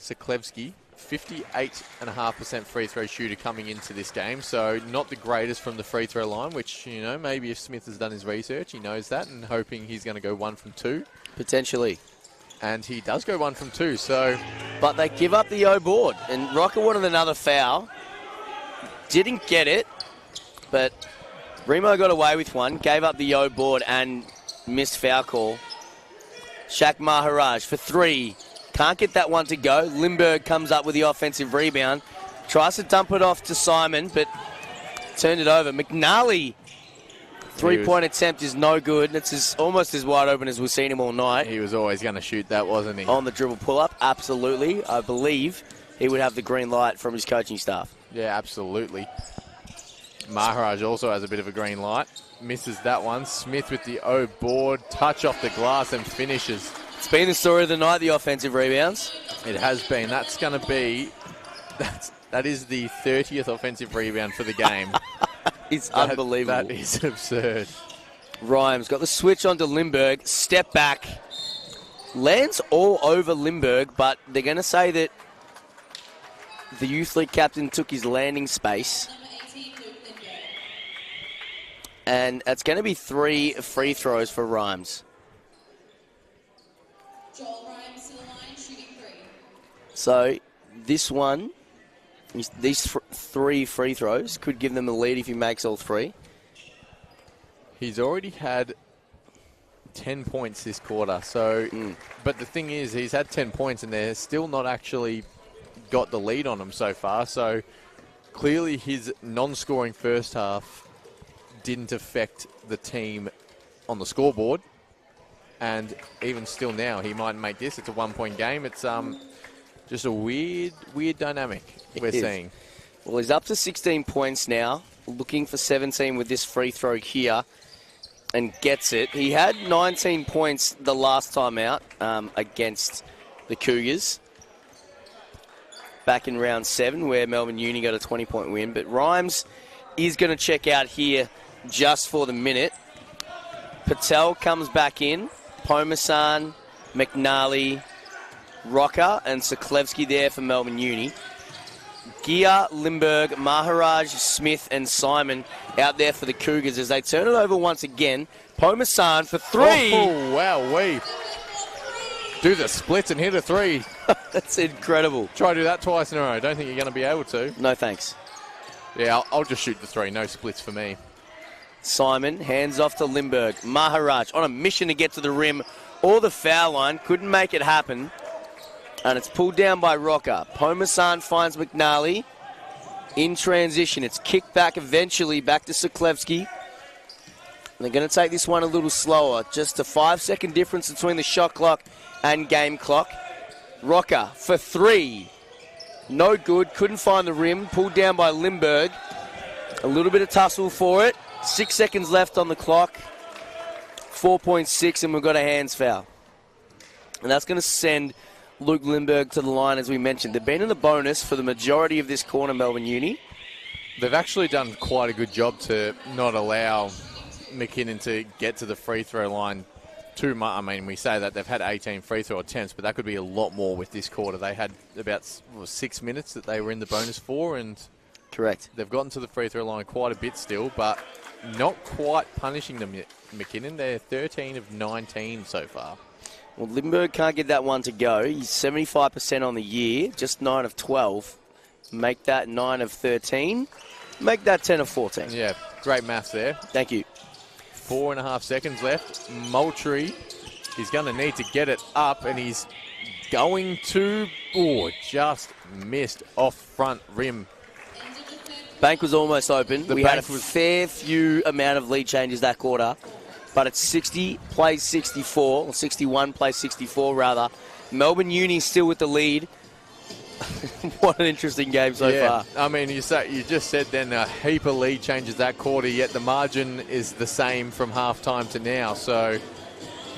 Sokolewski 58.5% free throw shooter coming into this game, so not the greatest from the free throw line, which, you know, maybe if Smith has done his research, he knows that, and hoping he's going to go 1 from 2. Potentially. And he does go 1 from 2, so... But they give up the O board, and Rocker wanted another foul. Didn't get it, but Remo got away with one, gave up the O board and missed foul call. Shaq Maharaj for 3. Can't get that one to go. Lindbergh comes up with the offensive rebound. Tries to dump it off to Simon, but turned it over. McNally, three-point attempt is no good. It's almost as wide open as we've seen him all night. He was always going to shoot that, wasn't he? On the dribble pull-up, absolutely. I believe he would have the green light from his coaching staff. Yeah, absolutely. Maharaj also has a bit of a green light. Misses that one. Smith with the O board, touch off the glass and finishes. It's been the story of the night, the offensive rebounds. It has been. That's going to be... That is the 30th offensive rebound for the game. It's unbelievable. That is absurd. Rhymes got the switch onto Lindbergh. Step back. Lands all over Lindbergh, but they're going to say that the youth league captain took his landing space. And it's going to be 3 free throws for Rhymes. So this one, these 3 free throws could give them the lead if he makes all 3. He's already had 10 points this quarter. So, but the thing is, he's had 10 points and they're still not actually got the lead on him so far. So clearly his non-scoring first half didn't affect the team on the scoreboard. And even still now, he might make this. It's a 1-point game. It's just a weird dynamic we're seeing. Well, he's up to 16 points now, looking for 17 with this free throw here, and gets it. He had 19 points the last time out against the Cougars back in round 7, where Melbourne Uni got a 20-point win. But Rhymes is going to check out here just for the minute. Patel comes back in. Pomasan, McNally, Rocker, and Soklevsky there for Melbourne Uni. Gia, Lindbergh, Maharaj, Smith, and Simon out there for the Cougars as they turn it over once again. Pomasan for 3. Oh, wow, we do the splits and hit a 3. That's incredible. Try to do that twice in a row. Don't think you're going to be able to. No thanks. Yeah, I'll just shoot the 3. No splits for me. Simon hands off to Lindbergh. Maharaj on a mission to get to the rim or the foul line. Couldn't make it happen. And it's pulled down by Rocker. Pomasan finds McNally. In transition, it's kicked back eventually back to Soklevsky. They're going to take this one a little slower. Just a 5-second difference between the shot clock and game clock. Rocker for 3. No good. Couldn't find the rim. Pulled down by Lindbergh. A little bit of tussle for it. 6 seconds left on the clock. 4.6, and we've got a hands foul. And that's going to send Luke Lindbergh to the line, as we mentioned. They've been in the bonus for the majority of this quarter, Melbourne Uni. They've actually done quite a good job to not allow McKinnon to get to the free throw line too much. I mean, we say that they've had 18 free throw attempts, but that could be a lot more with this quarter. They had about 6 minutes that they were in the bonus for, and correct. They've gotten to the free throw line quite a bit still, but not quite punishing them yet, McKinnon. They're 13 of 19 so far. Well, Lindbergh can't get that one to go. He's 75% on the year, just 9 of 12. Make that 9 of 13. Make that 10 of 14. Yeah, great maths there. Thank you. 4.5 seconds left. Moultrie, he's going to need to get it up, and he's going to, just missed off front rim. Bank was almost open. We had a fair few amount of lead changes that quarter, but it's 60 plays 64, or 61 plays 64 rather. Melbourne Uni still with the lead. What an interesting game so far. I mean, you just said then a heap of lead changes that quarter, yet the margin is the same from halftime to now. So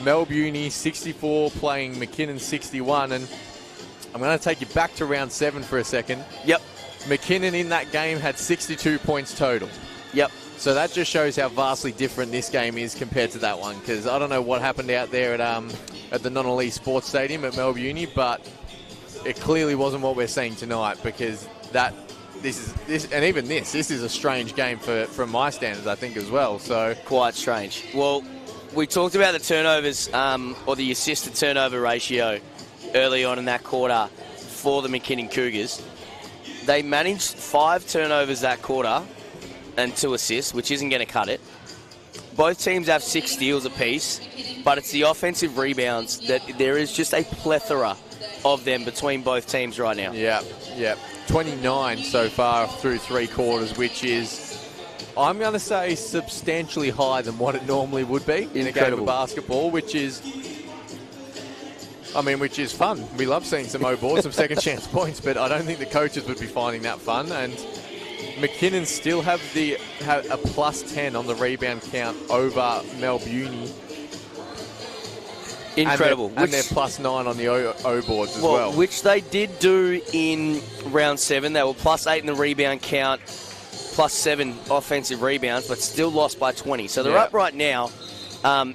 Melbourne Uni 64 playing McKinnon 61, and I'm going to take you back to round 7 for a second. Yep. McKinnon in that game had 62 points total. Yep. So that just shows how vastly different this game is compared to that one, because I don't know what happened out there at the Non-Elite Sports Stadium at Melbourne Uni, but it clearly wasn't what we're seeing tonight, because this is a strange game from my standards, I think, as well. So quite strange. Well, we talked about the turnovers or the assist to turnover ratio early on in that quarter for the McKinnon Cougars. They managed 5 turnovers that quarter and 2 assists, which isn't going to cut it. Both teams have 6 steals apiece, but it's the offensive rebounds that there is just a plethora of them between both teams right now. Yeah. 29 so far through 3 quarters, which is, I'm going to say, substantially higher than what it normally would be in a game of basketball, which is fun. We love seeing some O boards, some second chance points, but I don't think the coaches would be finding that fun. And McKinnon still have a plus 10 on the rebound count over Melbourne Uni. Incredible. And they're plus 9 on the O boards as well. Which they did do in round 7. They were plus 8 in the rebound count, plus 7 offensive rebounds, but still lost by 20. So they're up right now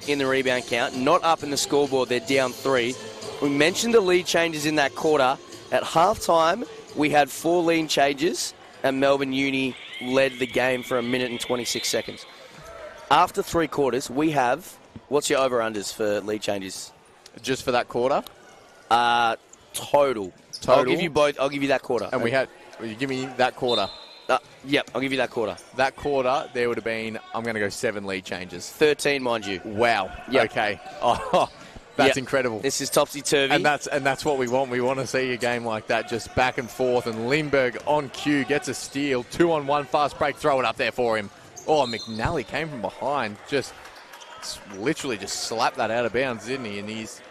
in the rebound count, not up in the scoreboard. They're down 3. We mentioned the lead changes in that quarter. At halftime, we had 4 lead changes, and Melbourne Uni led the game for 1 minute and 26 seconds. After 3 quarters, we have... What's your over-unders for lead changes? Just for that quarter? Total. I'll give you both. I'll give you that quarter. And you give me that quarter? Yep, I'll give you that quarter. That quarter, there would have been, I'm going to go 7 lead changes. 13, mind you. Wow. Yep. Okay. Oh, that's incredible. This is topsy-turvy. And that's what we want. We want to see a game like that, just back and forth. And Lindbergh on cue gets a steal. 2-on-1 fast break. Throw it up there for him. Oh, McNally came from behind. Literally just slapped that out of bounds, didn't he? And he's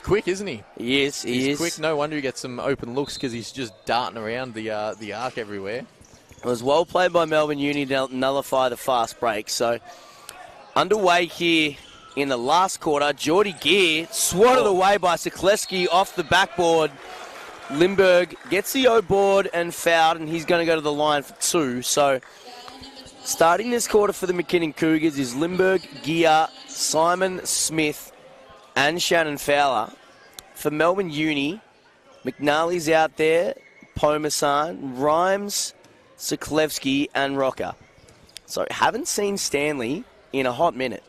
quick, isn't he? He is. He's quick. No wonder he gets some open looks, because he's just darting around the arc everywhere. It was well played by Melbourne Uni to nullify the fast break. So underway here in the last quarter. Geordie Gear swatted away by Siklevsky off the backboard. Lindbergh gets the O board and fouled, and he's going to go to the line for 2. So starting this quarter for the McKinnon Cougars is Lindbergh, Gear, Simon Smith, and Shannon Fowler. For Melbourne Uni, McNally's out there, Pomasan, Rhymes, Siklevsky, and Rocker. So haven't seen Stanley in a hot minute.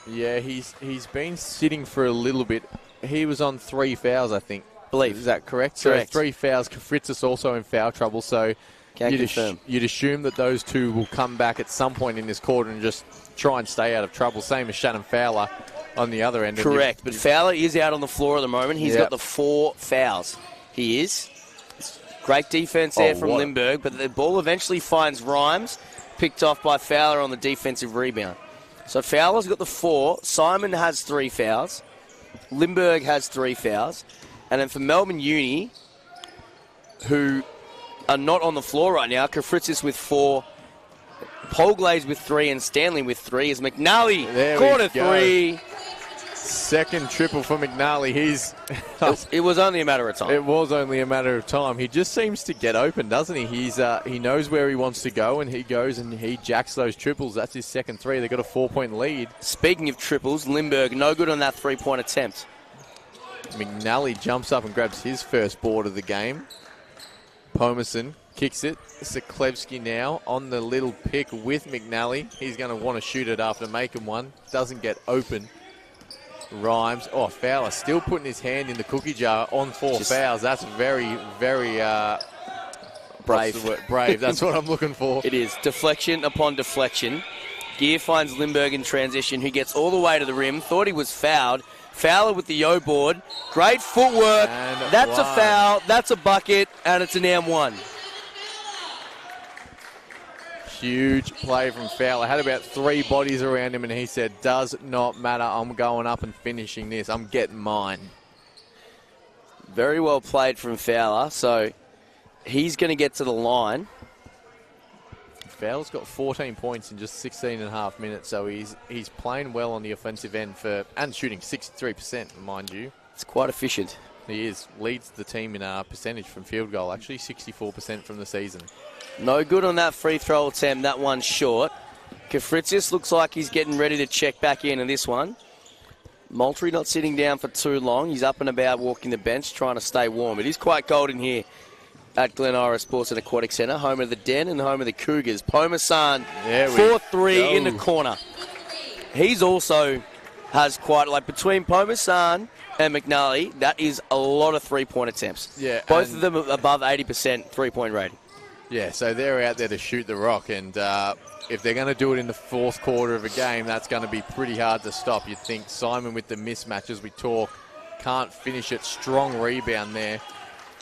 Yeah, he's been sitting for a little bit. He was on 3 fouls, I think. Is that correct? Correct. So 3 fouls. Kafritzis also in foul trouble. So you'd assume that those 2 will come back at some point in this quarter and just try and stay out of trouble. Same as Shannon Fowler on the other end. Correct, but Fowler is out on the floor at the moment. He's got the 4 fouls. He is. Great defense there from Lindbergh, but the ball eventually finds Rhymes, picked off by Fowler on the defensive rebound. So Fowler's got the 4. Simon has 3 fouls. Lindbergh has 3 fouls. And then for Melbourne Uni, who are not on the floor right now, Kafritzis with 4, Polglaze with 3, and Stanley with 3, is McNally. Quarter 3. Second triple for McNally. It was only a matter of time. It was only a matter of time. He just seems to get open, doesn't he? He knows where he wants to go, and he goes and he jacks those triples. That's his second 3. They've got a 4-point lead. Speaking of triples, Lindbergh no good on that 3-point attempt. McNally jumps up and grabs his first board of the game. Pomasan kicks it. Siklevsky now on the little pick with McNally. He's going to want to shoot it after making one. Doesn't get open. Rhymes. Oh, Fowler still putting his hand in the cookie jar on 4 fouls. That's very, very brave. Brave. That's what I'm looking for. It is. Deflection upon deflection. Gear finds Lindbergh in transition, who gets all the way to the rim. Thought he was fouled. Fowler with the O board. Great footwork. That's a foul. That's a bucket. And it's an M1. Huge play from Fowler. Had about 3 bodies around him, and he said, does not matter. I'm going up and finishing this. I'm getting mine. Very well played from Fowler. So he's going to get to the line. Fowler's got 14 points in just 16 and a half minutes, so he's playing well on the offensive end and shooting 63%, mind you. It's quite efficient. He is. Leads the team in percentage from field goal, actually 64% from the season. No good on that free throw attempt. That one's short. Kafritzis looks like he's getting ready to check back in this one. Moultrie not sitting down for too long. He's up and about walking the bench, trying to stay warm. It is quite cold in here at Glen Ira Sports and Aquatic Centre, home of the Den and home of the Cougars. Pomasan, 4-3 in the corner. He's also has quite, like, between Pomasan and McNally, that is a lot of three-point attempts. Yeah, both of them above 80% three-point rating. Yeah, so they're out there to shoot the rock, and if they're going to do it in the fourth quarter of a game, that's going to be pretty hard to stop. You'd think Simon, with the mismatches we talk, can't finish it. Strong rebound there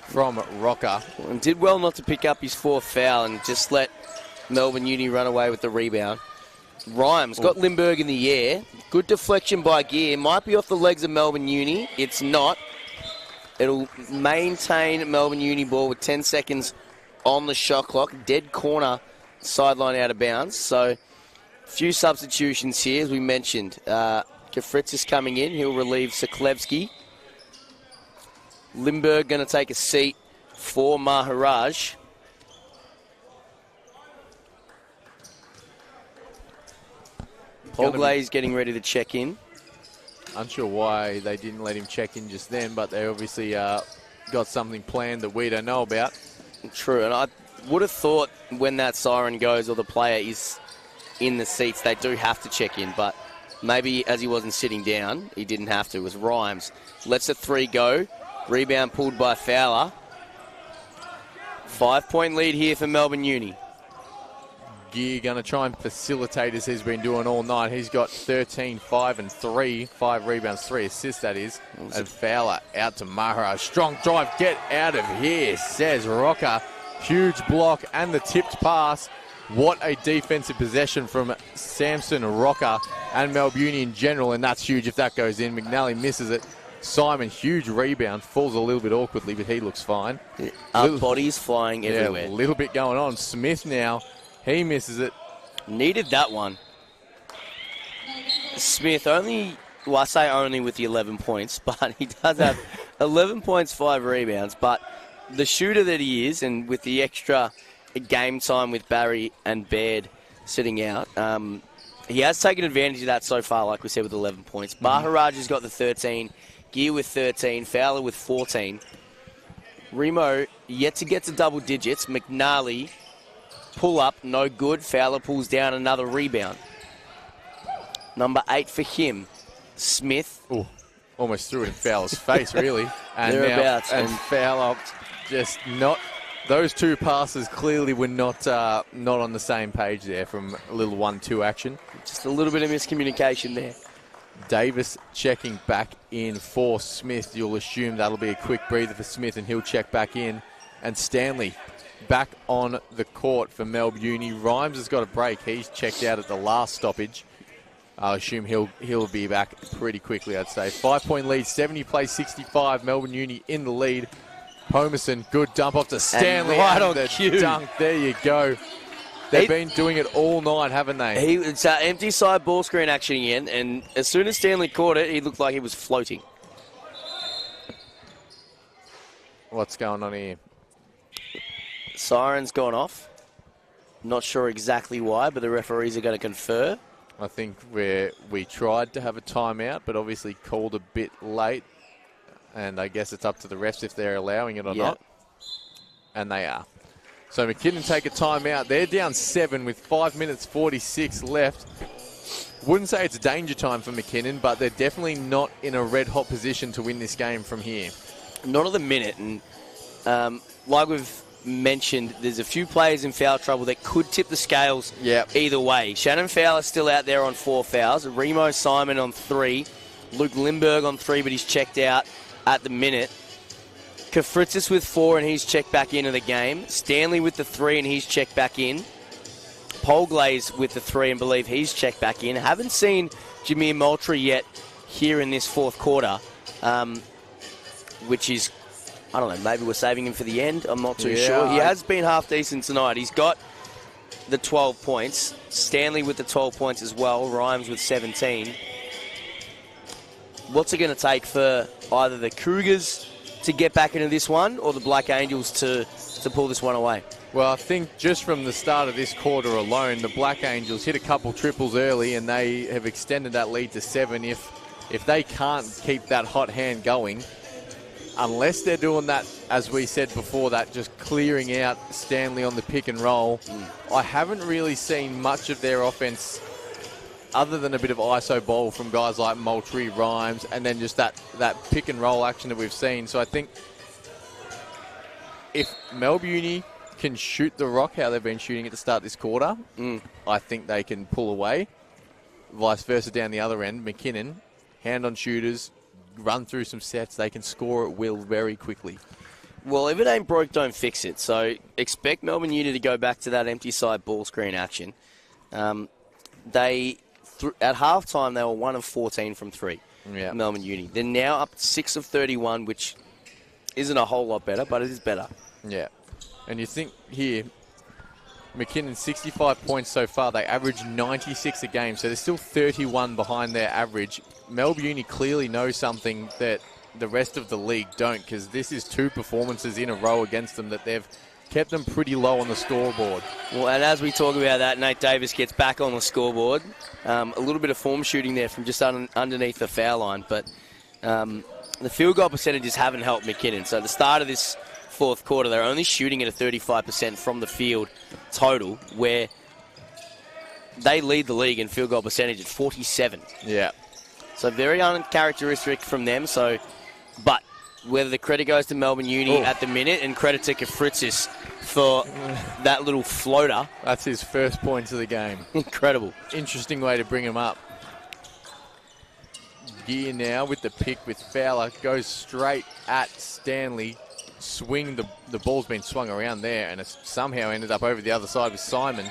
from Rocker. And did well not to pick up his fourth foul and just let Melbourne Uni run away with the rebound. Rhymes got Lindbergh in the air. Good deflection by Gear. Might be off the legs of Melbourne Uni. It's not. It'll maintain Melbourne Uni ball with 10 seconds on the shot clock. Dead corner, sideline out of bounds. So, a few substitutions here, as we mentioned. Kafritz is coming in. He'll relieve Siklevsky. Lindbergh going to take a seat for Maharaj. Paul Glaze getting ready to check in. Unsure why they didn't let him check in just then, but they obviously got something planned that we don't know about. True, and I would have thought when that siren goes or the player is in the seats, they do have to check in, but maybe as he wasn't sitting down, he didn't have to. It was Rhymes. Lets a three go. Rebound pulled by Fowler. 5-point lead here for Melbourne Uni. Gear going to try and facilitate as he's been doing all night. He's got 13, 5 and 3. 5 rebounds, 3 assists, that is. And Fowler out to Maharaj. Strong drive. Get out of here, says Rocker. Huge block and the tipped pass. What a defensive possession from Samson Rocker and Melbourne Uni in general, and that's huge if that goes in. McNally misses it. Simon, huge rebound. Falls a little bit awkwardly, but he looks fine. Bodies flying everywhere. A little bit going on. Smith now. He misses it. Needed that one. Smith only, well, I say only with the 11 points, but he does have 11 points, 5 rebounds. But the shooter that he is, and with the extra game time with Barry and Baird sitting out, he has taken advantage of that so far, like we said, with 11 points. Maharaj has got the 13, Gear with 13, Fowler with 14. Remo yet to get to double digits. McNally, pull up, no good. Fowler pulls down another rebound. Number 8 for him. Smith. Ooh, almost threw it in Fowler's face, really. And thereabouts. And Fowler just not. Those two passes clearly were not on the same page there from a little 1-2 action. Just a little bit of miscommunication there. Davis checking back in for Smith. You'll assume that'll be a quick breather for Smith, and he'll check back in. And Stanley back on the court for Melbourne Uni. Rhymes has got a break. He's checked out at the last stoppage. I'll assume he'll be back pretty quickly, I'd say. 5-point lead, 70 plays 65. Melbourne Uni in the lead. Homerson, good dump off to Stanley. And right on the cue. Dunk. There you go. They've been doing it all night, haven't they? It's empty side ball screen action again, and as soon as Stanley caught it, he looked like he was floating. What's going on here? Siren's gone off. Not sure exactly why, but the referees are going to confer. I think we tried to have a timeout, but obviously called a bit late. And I guess it's up to the refs if they're allowing it or not. And they are. So McKinnon take a timeout. They're down 7 with 5 minutes 46 left. Wouldn't say it's danger time for McKinnon, but they're definitely not in a red-hot position to win this game from here. Not at the minute. And like we've mentioned, there's a few players in foul trouble that could tip the scales either way. Shannon Fowler's still out there on 4 fouls. Remo Simon on 3. Luke Lindbergh on 3, but he's checked out at the minute. Kafritzis with 4, and he's checked back into the game. Stanley with the 3, and he's checked back in. Polglaze with the 3, and believe he's checked back in. Haven't seen Jameer Moultrie yet here in this fourth quarter, which is, I don't know, maybe we're saving him for the end. I'm not too sure. He has been half decent tonight. He's got the 12 points. Stanley with the 12 points as well. Rhymes with 17. What's it going to take for either the Cougars to get back into this one or the Black Angels to pull this one away? Well, I think just from the start of this quarter alone, the Black Angels hit a couple triples early, and they have extended that lead to 7. If if they can't keep that hot hand going, unless they're doing that, as we said before, that just clearing out Stanley on the pick and roll, I haven't really seen much of their offense other than a bit of ISO ball from guys like Moultrie, Rhymes, and then just that pick and roll action that we've seen. So I think if Melbourne Uni can shoot the rock how they've been shooting it to start this quarter, I think they can pull away. Vice versa down the other end, McKinnon, hand-on shooters, run through some sets, they can score at will very quickly. Well, if it ain't broke, don't fix it. So expect Melbourne Uni to go back to that empty side ball screen action. At halftime, they were 1 of 14 from 3, Melbourne Uni. They're now up 6 of 31, which isn't a whole lot better, but it is better. Yeah. And you think here, McKinnon, 65 points so far. They average 96 a game, so they're still 31 behind their average. Melbourne Uni clearly knows something that the rest of the league don't, because this is 2 performances in a row against them that they've kept them pretty low on the scoreboard. Well, and as we talk about that, Nate Davis gets back on the scoreboard. A little bit of form shooting there from just underneath the foul line, but the field goal percentages haven't helped McKinnon. So at the start of this fourth quarter, they're only shooting at a 35% from the field total, where they lead the league in field goal percentage at 47. Yeah. So very uncharacteristic from them. But whether the credit goes to Melbourne Uni at the minute, and credit to Kafritzis for that little floater. That's his first points of the game. Incredible. Interesting way to bring him up. Gear now with the pick with Fowler. Goes straight at Stanley. Swing, the ball's been swung around there, and it's somehow ended up over the other side with Simon.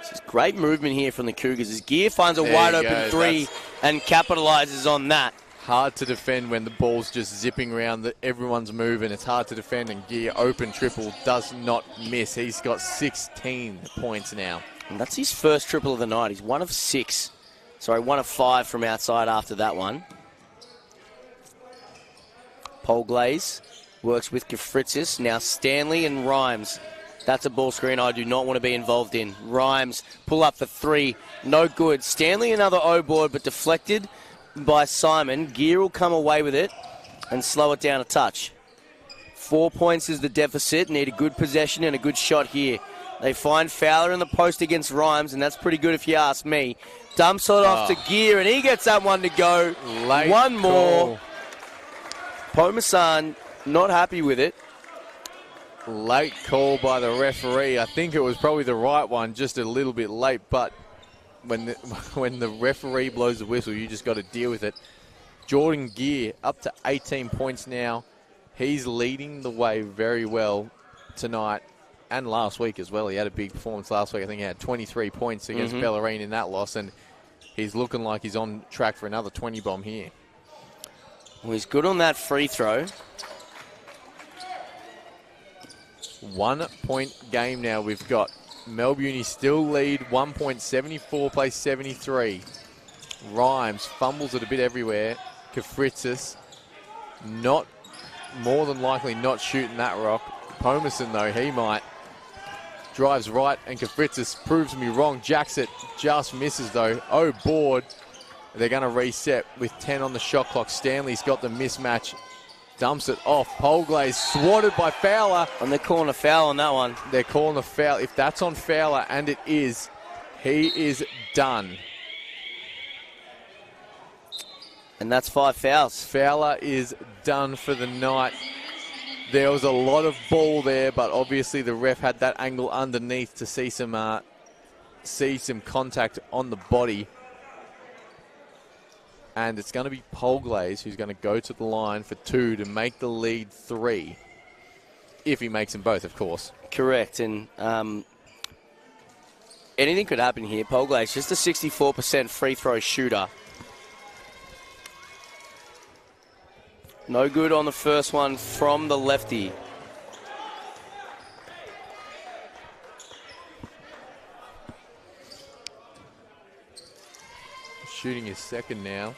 This is great movement here from the Cougars as Gear finds a wide open three and capitalises on that. Hard to defend when the ball's just zipping around, everyone's moving. It's hard to defend, and Gear open triple does not miss. He's got 16 points now. And that's his first triple of the night. He's 1 of 6. Sorry, 1 of 5 from outside after that one. Paul Glaze works with Kafritzis. Now Stanley and Rhymes. That's a ball screen I do not want to be involved in. Rhymes pull up for 3. No good. Stanley another O board, but deflected by Simon. Gear will come away with it and slow it down a touch. 4 points is the deficit. Need a good possession and a good shot here. They find Fowler in the post against Rhymes, and that's pretty good if you ask me. Dumps it off to Gear, and he gets that one to go. Late one more. Call. Pomasan not happy with it. Late call by the referee. I think it was probably the right one, just a little bit late, but when the referee blows the whistle, you just got to deal with it. Jordan Gear up to 18 points now. He's leading the way very well tonight and last week as well. He had a big performance last week. I think he had 23 points against Bellarine in that loss, and he's looking like he's on track for another 20 bomb here. Well, he's good on that free throw. 1 point game now we've got. Melbourne Uni still lead 1 point, 74 plays 73. Rhymes fumbles it a bit everywhere. Kafritzis not more than likely not shooting that rock. Pomasan though, he might. Drives right, and Kafritzis proves me wrong. Jacks it, just misses though. Oh, board. They're going to reset with 10 on the shot clock. Stanley's got the mismatch. Dumps it off. Polglaze swatted by Fowler. And they're calling a foul on that one. They're calling a foul. If that's on Fowler, and it is, he is done. And that's 5 fouls. Fowler is done for the night. There was a lot of ball there, but obviously the ref had that angle underneath to see some contact on the body. And it's going to be Polglaze who's going to go to the line for 2 to make the lead 3. If he makes them both, of course. Correct. And anything could happen here. Polglaze, just a 64% free throw shooter. No good on the first one from the lefty. Shooting his second now.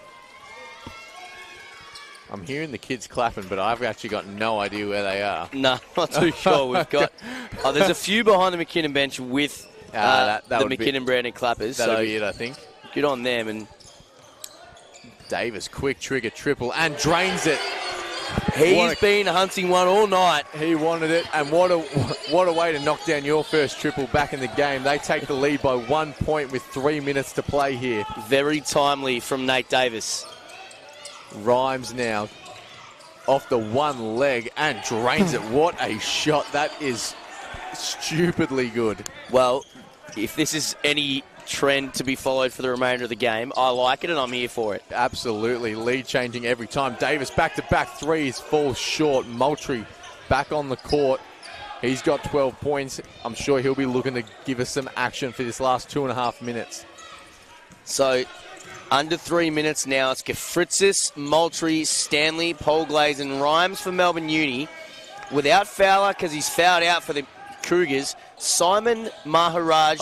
I'm hearing the kids clapping, but I've actually got no idea where they are. No, not too sure. We've got. There's a few behind the McKinnon bench with the McKinnon branded clappers. That'll be it, I think. Good on them. And Davis, quick trigger triple, and drains it. He's been hunting one all night. He wanted it, and what a way to knock down your first triple back in the game. They take the lead by 1 point with 3 minutes to play here. Very timely from Nate Davis. Rhymes now off the one leg and drains it. What a shot. That is stupidly good. Well, if this is any trend to be followed for the remainder of the game, I like it and I'm here for it. Absolutely. Lead changing every time. Davis back-to-back threes falls short. Moultrie back on the court. He's got 12 points. I'm sure he'll be looking to give us some action for this last 2.5 minutes. So, under 3 minutes now. It's Kafritzis, Moultrie, Stanley, Polglaze and Rhymes for Melbourne Uni. Without Fowler, because he's fouled out for the Cougars, Simon, Maharaj,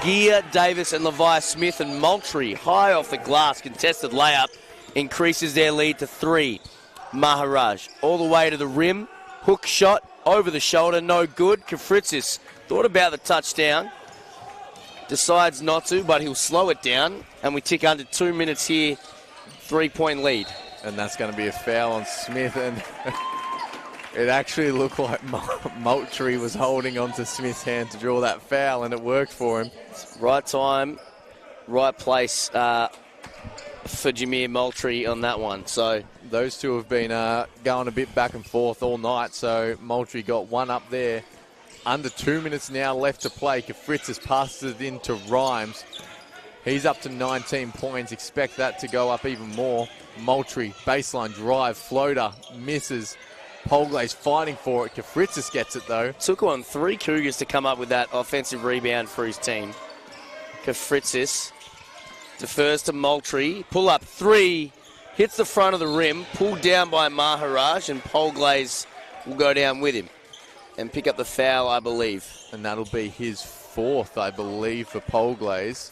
Gear, Davis and Levi Smith and Moultrie high off the glass, contested layup, increases their lead to 3. Maharaj all the way to the rim, hook shot, over the shoulder, no good. Kafritzis thought about the touchdown, decides not to, but he'll slow it down, and we tick under 2 minutes here, 3-point lead. And that's going to be a foul on Smith, and it actually looked like Moultrie was holding onto Smith's hand to draw that foul, and it worked for him. Right time, right place for Jameer Moultrie on that one. So those two have been going a bit back and forth all night, so Moultrie got one up there. Under 2 minutes now left to play. Kafritzis passes it into Rhymes. He's up to 19 points. Expect that to go up even more. Moultrie, baseline drive, floater, misses. Polglaze fighting for it. Kafritzis gets it though. Took on 3 Cougars to come up with that offensive rebound for his team. Kafritzis defers to Moultrie. Pull up 3. Hits the front of the rim. Pulled down by Maharaj, and Polglaze will go down with him and pick up the foul, I believe. And that'll be his 4th, I believe, for Polglaze.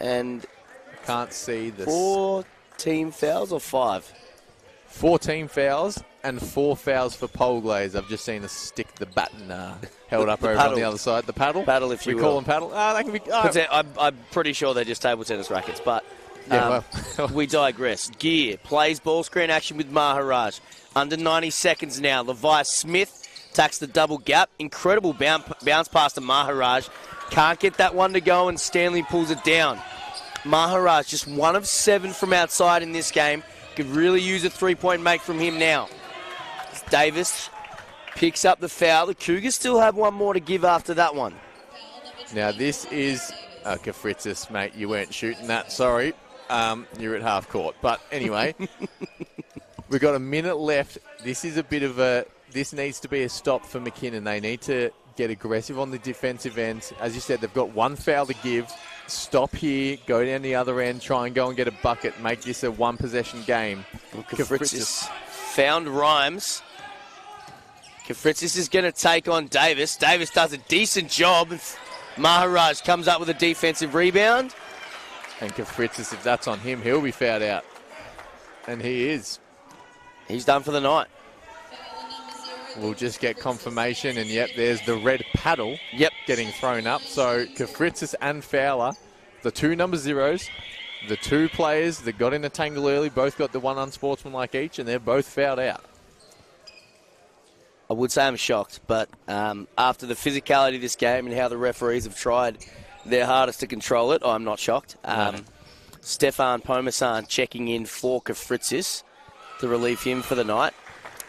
And can't see this. 4 team fouls or 5? 4 team fouls and 4 fouls for Polglaze. I've just seen a stick, the baton held up over on the other side. The paddle? Paddle, if you will. We call them paddle? They can be. I'm pretty sure they're just table tennis rackets, but yeah, we digress. Gear plays ball screen action with Maharaj. Under 90 seconds now. Levi Smith attacks the double gap. Incredible bounce pass to Maharaj. Can't get that one to go, and Stanley pulls it down. Maharaj just 1 of 7 from outside in this game. Could really use a 3-point make from him now. Davis picks up the foul. The Cougars still have one more to give after that one. Now this is Kafritzis, mate. You weren't shooting that. Sorry. You're at half court. But anyway, we've got a minute left. This is a bit of a... This needs to be a stop for McKinnon. They need to get aggressive on the defensive end. As you said, they've got 1 foul to give. Stop here, go down the other end, try and go and get a bucket, make this a 1-possession game. Kafritzis found Rhymes. Kafritzis is going to take on Davis. Davis does a decent job. Maharaj comes up with a defensive rebound. And Kafritzis, if that's on him, he'll be fouled out. And he is. He's done for the night. We'll just get confirmation, and yep, there's the red paddle getting thrown up. So Kafritzis and Fowler, the 2 number 0s, the 2 players that got in a tangle early, both got the 1 unsportsmanlike each, and they're both fouled out. I would say I'm shocked, but after the physicality of this game and how the referees have tried their hardest to control it, I'm not shocked. Stefan Pomasan checking in for Kafritzis to relieve him for the night.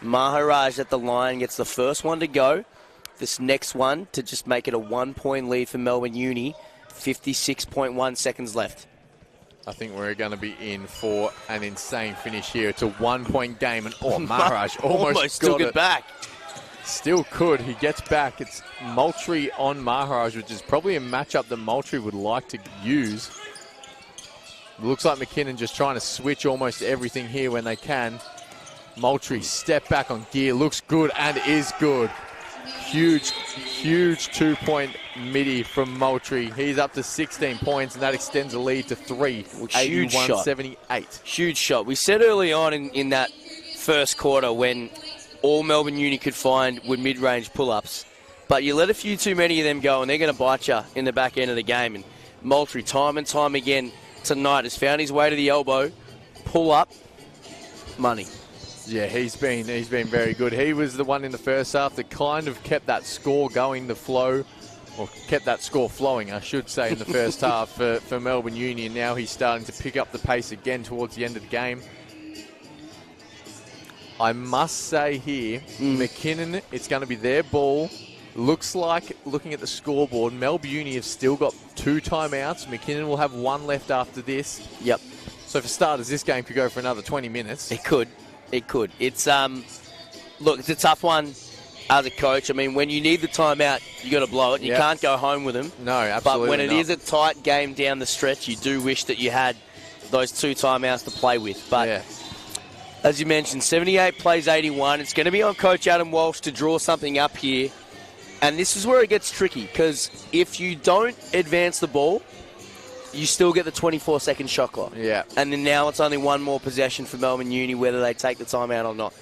Maharaj at the line gets the first one to go. This next one to just make it a 1-point lead for Melbourne Uni. 56.1 seconds left. I think we're going to be in for an insane finish here. It's a 1-point game, and Maharaj almost took it back. Still could. He gets back. It's Moultrie on Maharaj, which is probably a matchup that Moultrie would like to use. Looks like McKinnon just trying to switch almost everything here when they can. Moultrie step back on Gear, looks good and is good. Huge 2-point midi from Moultrie. He's up to 16 points, and that extends the lead to 3. Huge shot. 81-78. Huge shot. We said early on in that first quarter when all Melbourne Uni could find were mid-range pull-ups, but you let a few too many of them go, and they're going to bite you in the back end of the game. And Moultrie, time and time again tonight, has found his way to the elbow, pull up, money. Yeah, he's been very good. He was the one in the first half that kind of kept that score going, the flow, or kept that score flowing, I should say, in the first half for Melbourne Uni. And now he's starting to pick up the pace again towards the end of the game. I must say here, McKinnon, it's going to be their ball. Looks like, looking at the scoreboard, Melbourne Uni have still got 2 timeouts. McKinnon will have 1 left after this. Yep. So for starters, this game could go for another 20 minutes. It could. It could. It's look, it's a tough one as a coach. I mean, when you need the timeout, you got to blow it. You can't go home with them. No, absolutely But when it not. is a tight game down the stretch, you do wish that you had those 2 timeouts to play with. But as you mentioned, 78 plays 81. It's going to be on Coach Adam Walsh to draw something up here. And this is where it gets tricky, because if you don't advance the ball, you still get the 24-second shot clock. Yeah. And then now it's only 1 more possession for Melbourne Uni, whether they take the timeout or not.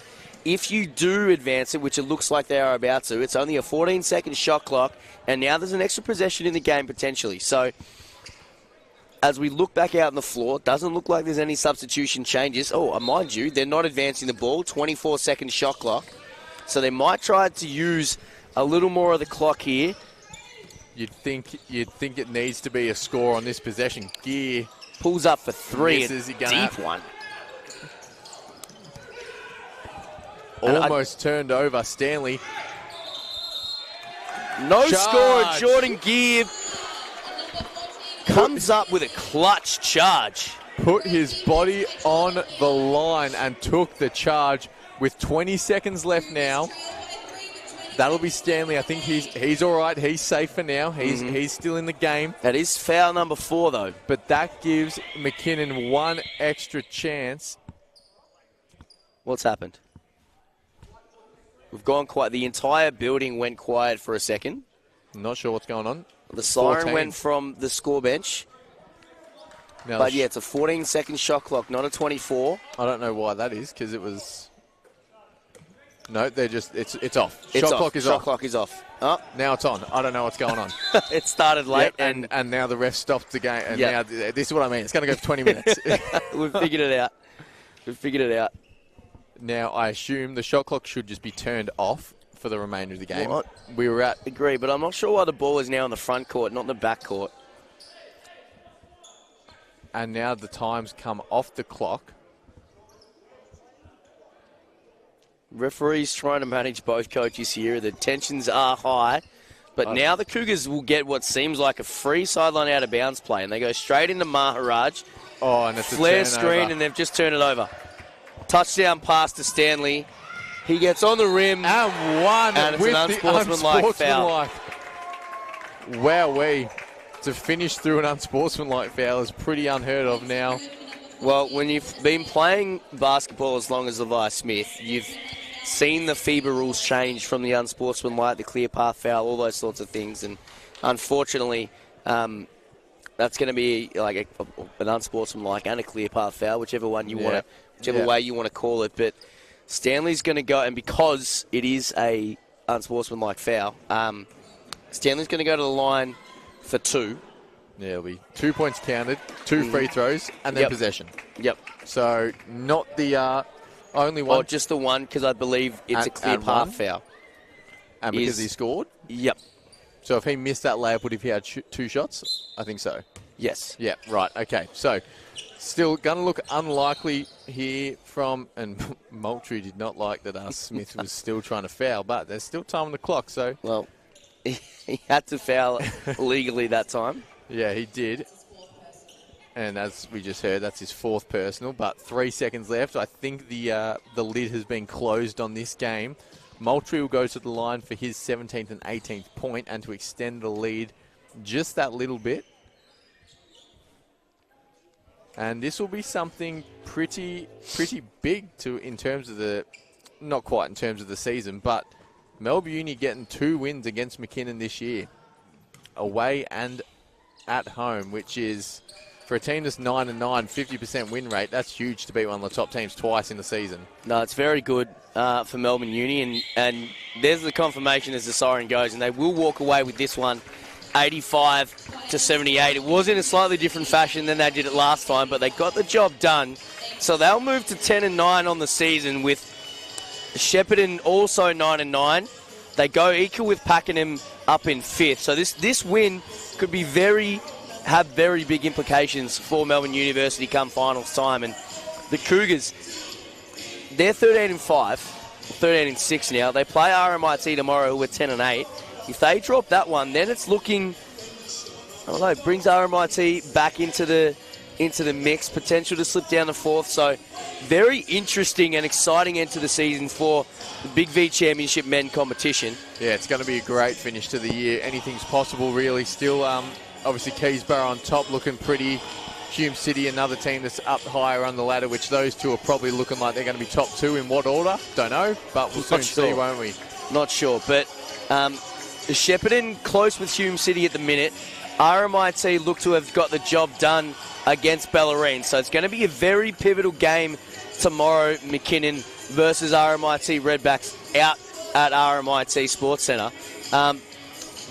If you do advance it, which it looks like they are about to, it's only a 14-second shot clock, and now there's an extra possession in the game potentially. So as we look back out on the floor, it doesn't look like there's any substitution changes. Oh, mind you, they're not advancing the ball, 24-second shot clock. So they might try to use a little more of the clock here. You'd think it needs to be a score on this possession. Gear pulls up for 3. misses, a deep one. Almost turned over. Stanley. No score. Jordan Gear comes up with a clutch charge. Put his body on the line and took the charge with 20 seconds left now. That'll be Stanley. I think he's all right. He's safe for now. He's still in the game. That is foul number 4, though. But that gives McKinnon 1 extra chance. What's happened? We've gone quiet. The entire building went quiet for a second. Not sure what's going on. The siren 14. went from the score bench. Now But yeah, it's a 14-second shot clock, not a 24. I don't know why that is, because it was... No, they're just, it's off. It's Shot off. clock is Shot off. clock is off. Oh. Now it's on. I don't know what's going on. It started late. Yep, and now the ref stopped the game. And Yep. now, this is what I mean. It's going to go for 20 minutes. We've figured it out. We've figured it out. Now, I assume the shot clock should just be turned off for the remainder of the game. What? We were at... Agree, but I'm not sure why the ball is now in the front court, not in the back court. And now the time's come off the clock. Referees trying to manage both coaches here. The tensions are high. But now the Cougars will get what seems like a free sideline out of bounds play. And they go straight into Maharaj. Oh, and it's a flare turnover. screen, and they've just turned it over. Touchdown pass to Stanley. He gets on the rim. And one and it's with an unsportsmanlike foul. Wowee. To finish through an unsportsmanlike foul is pretty unheard of now. Well, when you've been playing basketball as long as Levi Smith, you've seen the FIBA rules change from the unsportsmanlike, the clear path foul, all those sorts of things. And unfortunately, that's going to be like an unsportsmanlike and a clear path foul, whichever one you want to, whichever way you want to call it. But Stanley's going to go, and because it is a unsportsmanlike foul, Stanley's going to go to the line for 2. Yeah, it'll be 2 points counted, 2 free throws, and then possession. Yep. So not the only one. Or just the one, because I believe it's a clear path foul. And because he scored? Yep. So if he missed that layup, would he have had 2 shots? I think so. Yes. Yeah, right. Okay. So still going to look unlikely here from, and Moultrie did not like that Smith was still trying to foul, but there's still time on the clock. So well, he had to foul legally that time. Yeah, he did. And as we just heard, that's his 4th personal, but 3 seconds left. I think the lid has been closed on this game. Moultrie will go to the line for his 17th and 18th point and to extend the lead just that little bit. And this will be something pretty big in terms of the, not quite in terms of the season, but Melbourne Uni getting 2 wins against McKinnon this year, away and at home, which is, for a team that's 9-9, 50% win rate, that's huge to beat one of the top teams twice in the season. No, it's very good for Melbourne Uni, and there's the confirmation as the siren goes, and they will walk away with this one, 85-78. It was in a slightly different fashion than they did it last time, but they got the job done So they'll move to 10-9 on the season with Shepparton also 9-9. They go equal with Pakenham up in 5th. So this win could be have very big implications for Melbourne University come finals time. And the Cougars, they're 13-5, 13-6 now. They play RMIT tomorrow, who are 10-8. If they drop that one, then it's looking, I don't know, brings RMIT back into the mix, potential to slip down to 4th. So very interesting and exciting end to the season for the BigV Championship men competition. Yeah, it's going to be a great finish to the year. Anything's possible, really. Still, obviously, Keysborough on top, looking pretty. Hume City, another team that's up higher on the ladder, which those two are probably looking like they're going to be top 2. In what order? Don't know, but we'll soon see, won't we? Not sure, but Shepparton close with Hume City at the minute. RMIT look to have got the job done against Bellarine. So it's going to be a very pivotal game tomorrow, McKinnon versus RMIT Redbacks out at RMIT Sports Centre.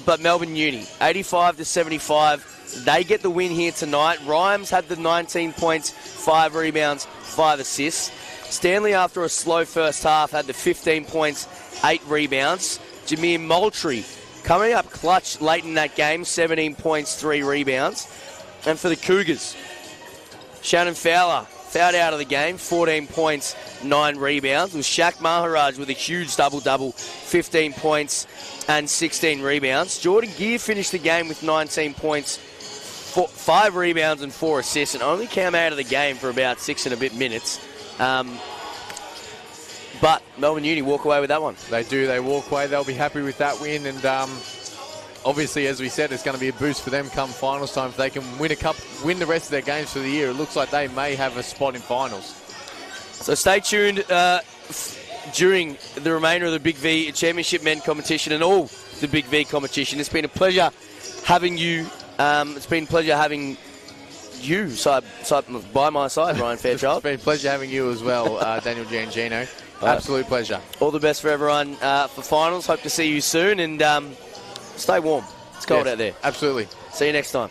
But Melbourne Uni, 85-75, they get the win here tonight. Rhymes had the 19 points, 5 rebounds, 5 assists. Stanley, after a slow first half, had the 15 points, 8 rebounds. Jameer Moultrie coming up clutch late in that game, 17 points, 3 rebounds. And for the Cougars, Shannon Fowler fouled out of the game, 14 points, 9 rebounds. With Shaq Maharaj with a huge double-double, 15 points and 16 rebounds. Jordan Gear finished the game with 19 points, 5 rebounds and 4 assists, and only came out of the game for about 6 and a bit minutes. But Melbourne Uni walk away with that one. They do. They walk away. They'll be happy with that win. And obviously, as we said, it's going to be a boost for them come finals time. If they can win win the rest of their games for the year, it looks like they may have a spot in finals. So stay tuned during the remainder of the Big V Championship men competition and all the Big V competition. It's been a pleasure having you. It's been a pleasure having you side by my side, Ryan Fairchild. It's been a pleasure having you as well, Daniel Giangino. Absolute pleasure. All the best for everyone for finals. Hope to see you soon, and stay warm. It's cold out there. Absolutely. See you next time.